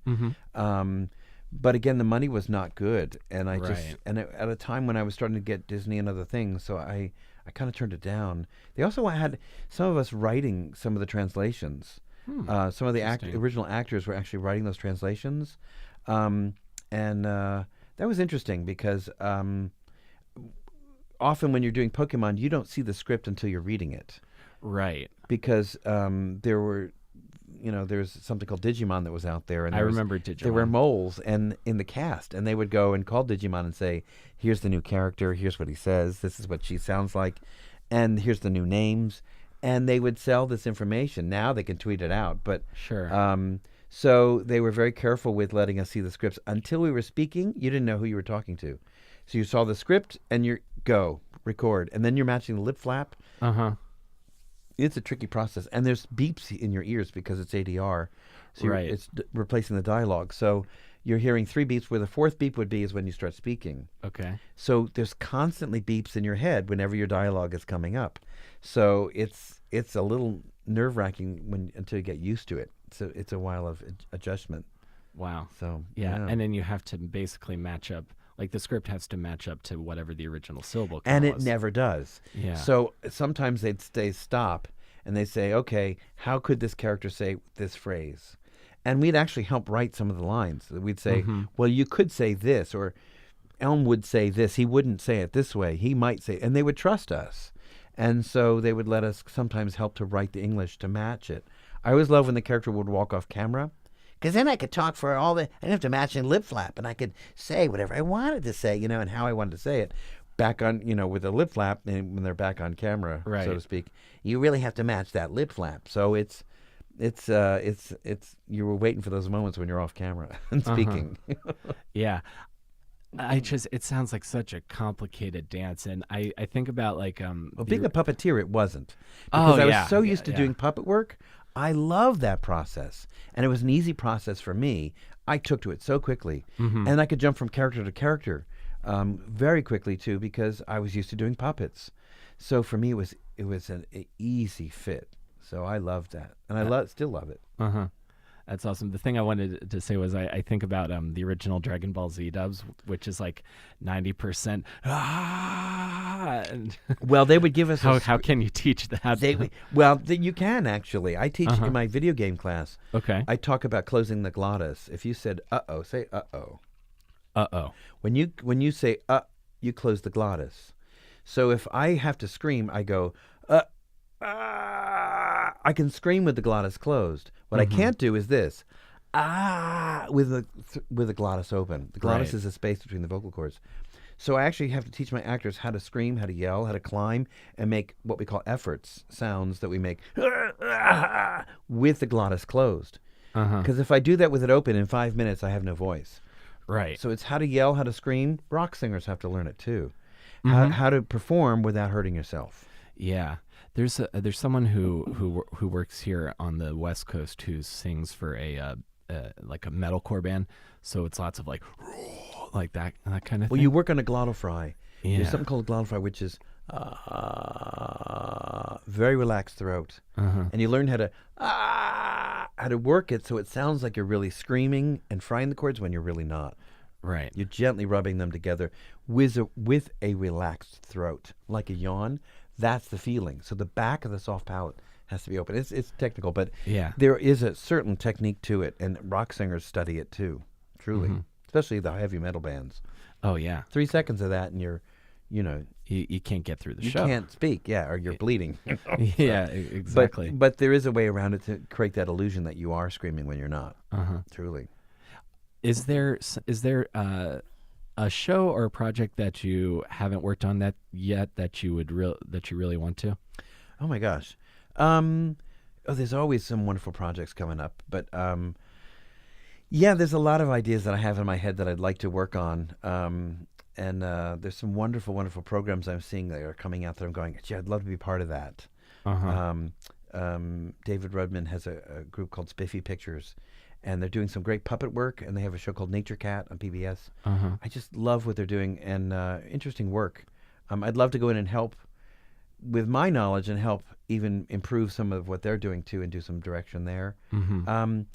But again, the money was not good, and at a time when I was starting to get Disney and other things, so I kind of turned it down. They also had some of us writing some of the translations. Some of the original actors were actually writing those translations, and that was interesting because often when you're doing Pokemon, you don't see the script until you're reading it. Right. Because there's something called Digimon that was out there. And I remember Digimon. There were moles in the cast, and they would go and call Digimon and say, here's the new character, here's what he says, this is what she sounds like, and here's the new names. And they would sell this information. Now they can tweet it out. But sure. So they were very careful with letting us see the scripts. Until we were speaking, you didn't know who you were talking to. So you saw the script, and you go, record. And then you're matching the lip flap. Uh-huh. It's a tricky process. And there's beeps in your ears because it's ADR. So it's replacing the dialogue. So you're hearing 3 beeps, where the 4th beep would be is when you start speaking. Okay. So there's constantly beeps in your head whenever your dialogue is coming up. So it's a little nerve-wracking until you get used to it. So it's a while of adjustment. Wow. So yeah. And then you have to basically match up. Like the script has to match up to whatever the original syllable count was. And it never does. Yeah. So sometimes they'd stop and they'd say, okay, how could this character say this phrase? And we'd actually help write some of the lines. We'd say, well, you could say this, or Elm would say this. He wouldn't say it this way. He might say, and they would trust us. And so they would let us sometimes help to write the English to match it. I always love when the character would walk off camera, because then I could talk for I didn't have to match in lip flap, and I could say whatever I wanted to say, and how I wanted to say it. Back on, with a lip flap, and when they're back on camera, so to speak, you really have to match that lip flap. So it's you were waiting for those moments when you're off camera and speaking. Yeah. It sounds like such a complicated dance, and I think about like well, being a puppeteer, it wasn't, because I was so used to doing puppet work. I love that process, and it was an easy process for me. I took to it so quickly, and I could jump from character to character very quickly too, because I was used to doing puppets. So for me, it was an easy fit. So I loved that, and I still love it. That's awesome. The thing I wanted to say was I think about the original Dragon Ball Z dubs, which is like 90%. Well, they would give us how can you teach that? You can actually. I teach in my video game class. Okay. I talk about closing the glottis. If you said uh-oh, say uh-oh. Uh-oh. When you say you close the glottis. So if I have to scream, I go I can scream with the glottis closed. What I can't do is this, with the glottis open. The glottis is a space between the vocal cords. So I actually have to teach my actors how to scream, how to yell, how to climb, and make what we call efforts, sounds that we make with the glottis closed. Because if I do that with it open, in 5 minutes, I have no voice. Right. So it's how to yell, how to scream. Rock singers have to learn it too. Mhm. How to perform without hurting yourself. Yeah. There's someone who works here on the West Coast who sings for like a metalcore band. So it's lots of like that kind of Well, thing. you work on a glottal fry. Yeah. There's something called a glottal fry, which is very relaxed throat, and you learn how to work it so it sounds like you're really screaming and frying the chords when you're really not. Right. You're gently rubbing them together with a relaxed throat, like a yawn. That's the feeling. So the back of the soft palate has to be open. It's technical, but Yeah. there is a certain technique to it, and rock singers study it too, truly, especially the heavy metal bands. Oh yeah. 3 seconds of that, and you're, You can't get through the you show. can't speak, or you're bleeding. Yeah, exactly. But there is a way around it to create that illusion that you are screaming when you're not. Truly. Is there a show or a project that you haven't worked on that yet that you really want to? Oh my gosh. There's always some wonderful projects coming up, but there's a lot of ideas that I have in my head that I'd like to work on. And there's some wonderful, wonderful programs I'm seeing that are coming out that I'm going, gee, I'd love to be part of that. David Rudman has a group called Spiffy Pictures, and they're doing some great puppet work, and they have a show called Nature Cat on PBS. I just love what they're doing, and interesting work. I'd love to go in and help with my knowledge and help even improve some of what they're doing too and do some direction there. I'm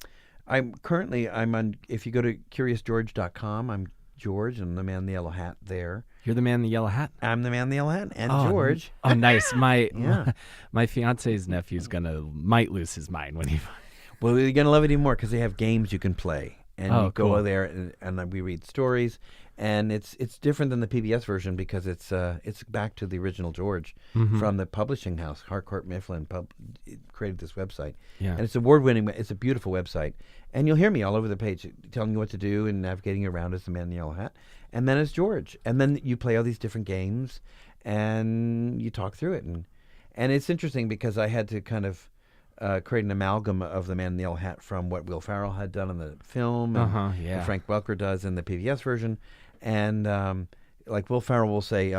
on, if you go to curiousdegeorge.com, I'm George, and I'm the man in the yellow hat there. You're the man in the yellow hat? I'm the man in the yellow hat, and George. Oh, nice. My fiance's nephew's might lose his mind when he... Well, you're going to love it even more because they have games you can play. And you go cool. there, and we read stories. And it's different than the PBS version because it's back to the original George from the publishing house. Harcourt Mifflin created this website. Yeah. And it's award-winning. It's a beautiful website. And you'll hear me all over the page telling you what to do and navigating around as the man in the yellow hat. And then as George. And then you play all these different games, and you talk through it. And it's interesting because I had to kind of create an amalgam of the man in the yellow hat from what Will Ferrell had done in the film and Frank Welker does in the PBS version. And like Will Ferrell will say,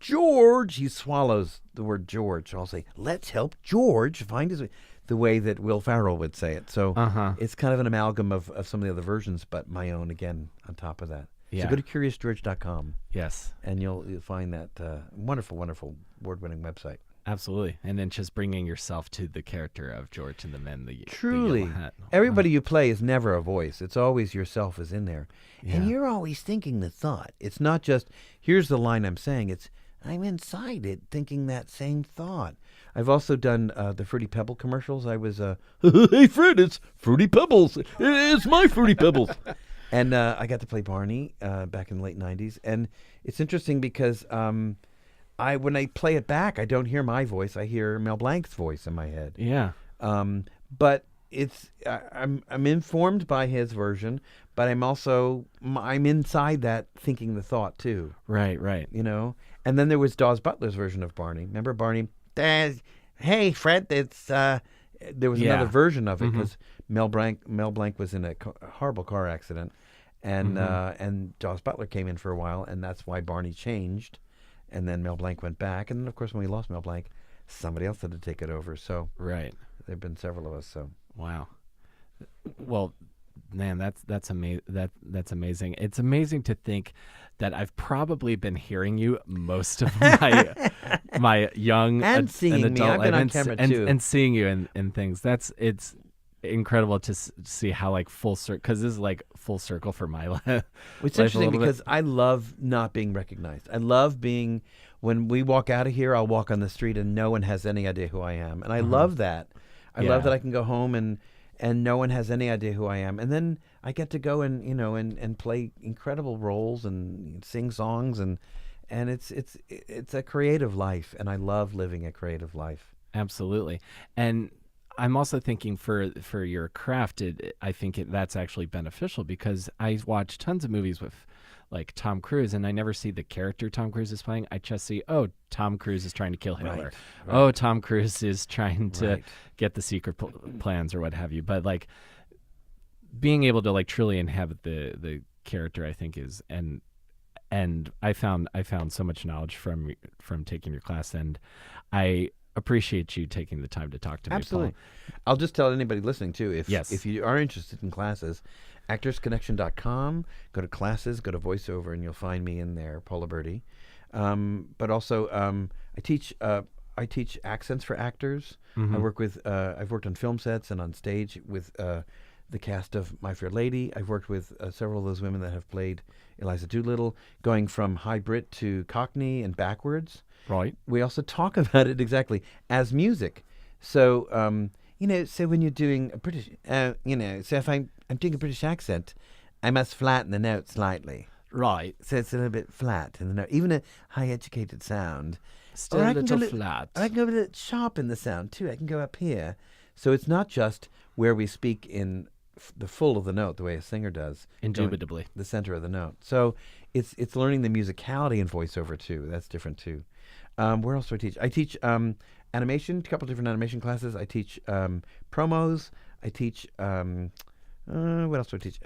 George, he swallows the word George. I'll say, let's help George find his way, the way that Will Ferrell would say it. So it's kind of an amalgam of some of the other versions, but my own again on top of that. Yeah. So go to curiousdegeorge.com. Yes. And you'll find that wonderful, wonderful award-winning website. Absolutely. And then just bringing yourself to the character of George and the men, the Truly. yellow hat. Everybody you play is never a voice. It's always yourself is in there. Yeah. And you're always thinking the thought. It's not just, here's the line I'm saying. It's, I'm inside it thinking that same thought. I've also done the Fruity Pebble commercials. I was, hey, Fred, it's Fruity Pebbles. It's my Fruity Pebbles. And I got to play Barney back in the late 90s. And it's interesting because... when I play it back, I don't hear my voice. I hear Mel Blanc's voice in my head. Yeah. But it's I'm informed by his version, but I'm inside that thinking the thought too. Right. And then there was Dawes Butler's version of Barney. Remember Barney? Hey, Fred, it's there was another version of it because Mel Blanc was in a horrible car accident, and Dawes Butler came in for a while, and that's why Barney changed. And then Mel Blanc went back. And then, of course, when we lost Mel Blanc, somebody else had to take it over. So right. There have been several of us. So wow. Well, man, that's amazing. That's amazing. It's amazing to think that I've probably been hearing you most of my young and seeing adult me. I've been life on camera too, and seeing you in things. It's incredible to see how like full circle, because this is like full circle for my life. It's interesting because I love not being recognized. I love being, when we walk out of here, I'll walk on the street and no one has any idea who I am. And I love that. I love that I can go home and no one has any idea who I am. And then I get to go and, and play incredible roles and sing songs and it's a creative life. And I love living a creative life. Absolutely. And I'm also thinking for your craft, I think that's actually beneficial because I watch tons of movies with like Tom Cruise and I never see the character Tom Cruise is playing. I just see, Tom Cruise is trying to kill Hitler. Right. Oh, Tom Cruise is trying to get the secret plans or what have you. But like being able to like truly inhabit the character, I think, is and I found so much knowledge from taking your class, and I appreciate you taking the time to talk to me, Absolutely. Paul. I'll just tell anybody listening too, Yes. if you are interested in classes, actorsconnection.com, go to classes, go to voiceover, and you'll find me in there, Paul Liberti. But also, I teach accents for actors. Mm-hmm. I've worked on film sets and on stage with the cast of My Fair Lady. I've worked with several of those women that have played Eliza Doolittle, going from High Brit to Cockney and backwards. Right. We also talk about it exactly as music. So, so when you're doing a British, so if I'm doing a British accent, I must flatten the note slightly. Right. So it's a little bit flat in the note. Even a high-educated sound. Still a little flat. I can go a bit sharp in the sound, too. I can go up here. So it's not just where we speak in the full of the note, the way a singer does. Indubitably. The center of the note. So it's learning the musicality in voiceover, too. That's different, too. Where else do I teach? I teach animation, a couple different animation classes. I teach promos. I teach, what else do I teach?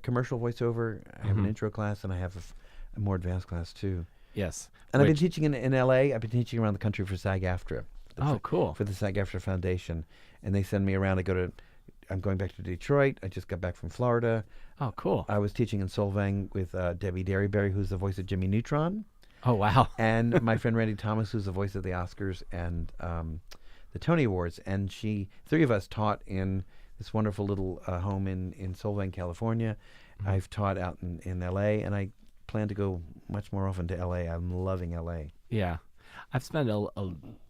Commercial voiceover. I have an intro class, and I have a more advanced class, too. Yes. And I've been teaching in L.A. I've been teaching around the country for SAG-AFTRA. Cool. For the SAG-AFTRA Foundation. And they send me around. I'm going back to Detroit. I just got back from Florida. Oh, cool. I was teaching in Solvang with Debbie Derryberry, who's the voice of Jimmy Neutron. Oh, wow. And my friend Randy Thomas, who's the voice of the Oscars and the Tony Awards. And three of us taught in this wonderful little home in Solvang, California. Mm-hmm. I've taught out in L.A., and I plan to go much more often to L.A. I'm loving L.A. Yeah. I've spent a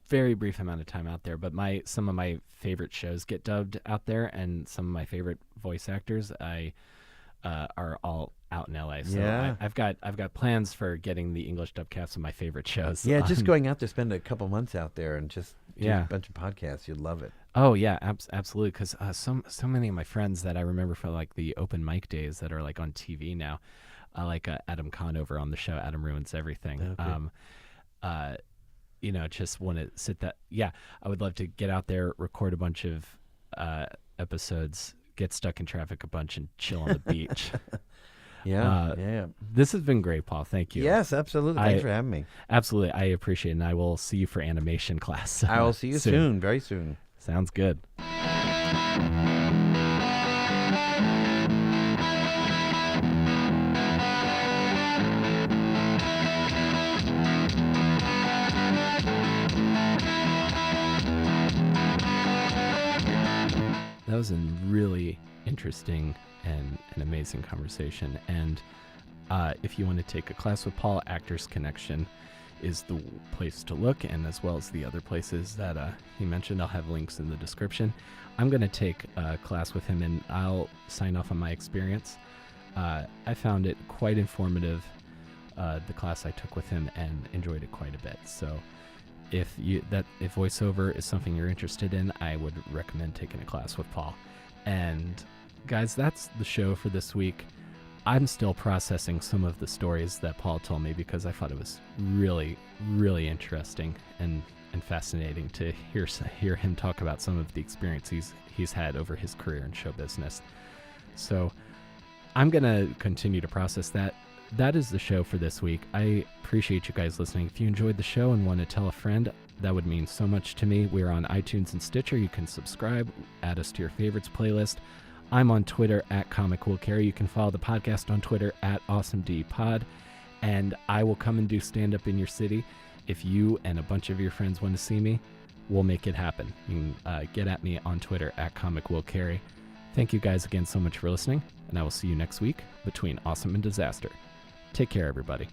very brief amount of time out there, but some of my favorite shows get dubbed out there, and some of my favorite voice actors are all out in LA. So yeah. I've got plans for getting the English dub cast of my favorite shows. Yeah, just going out there, spend a couple months out there, and just do a bunch of podcasts. You'd love it. Oh yeah, absolutely. Because so many of my friends that I remember from like the open mic days that are like on TV now, like Adam Conover on the show Adam Ruins Everything. Okay. Just want to sit that. Yeah, I would love to get out there, record a bunch of episodes, get stuck in traffic a bunch, and chill on the beach. Yeah. This has been great, Paul. Thank you. Yes, absolutely. Thanks for having me. Absolutely. I appreciate it. And I will see you for animation class. I will see you soon, very soon. Sounds good. That was a really interesting and an amazing conversation. And if you want to take a class with Paul, Actors Connection is the place to look, and as well as the other places that he mentioned. I'll have links in the description. I'm going to take a class with him, and I'll sign off on my experience. I found it quite informative, the class I took with him, and enjoyed it quite a bit. So if voiceover is something you're interested in, I would recommend taking a class with Paul. And guys, that's the show for this week. I'm still processing some of the stories that Paul told me, because I thought it was really, really interesting and fascinating to hear him talk about some of the experience he's had over his career in show business. So I'm going to continue to process that. That is the show for this week. I appreciate you guys listening. If you enjoyed the show and want to tell a friend, that would mean so much to me. We're on iTunes and Stitcher. You can subscribe, add us to your favorites playlist. I'm on Twitter at Comic Will Carry. You can follow the podcast on Twitter at AwesomeDPod. And I will come and do stand-up in your city. If you and a bunch of your friends want to see me, we'll make it happen. You can get at me on Twitter at Comic Will Carry. Thank you guys again so much for listening, and I will see you next week between Awesome and Disaster. Take care, everybody.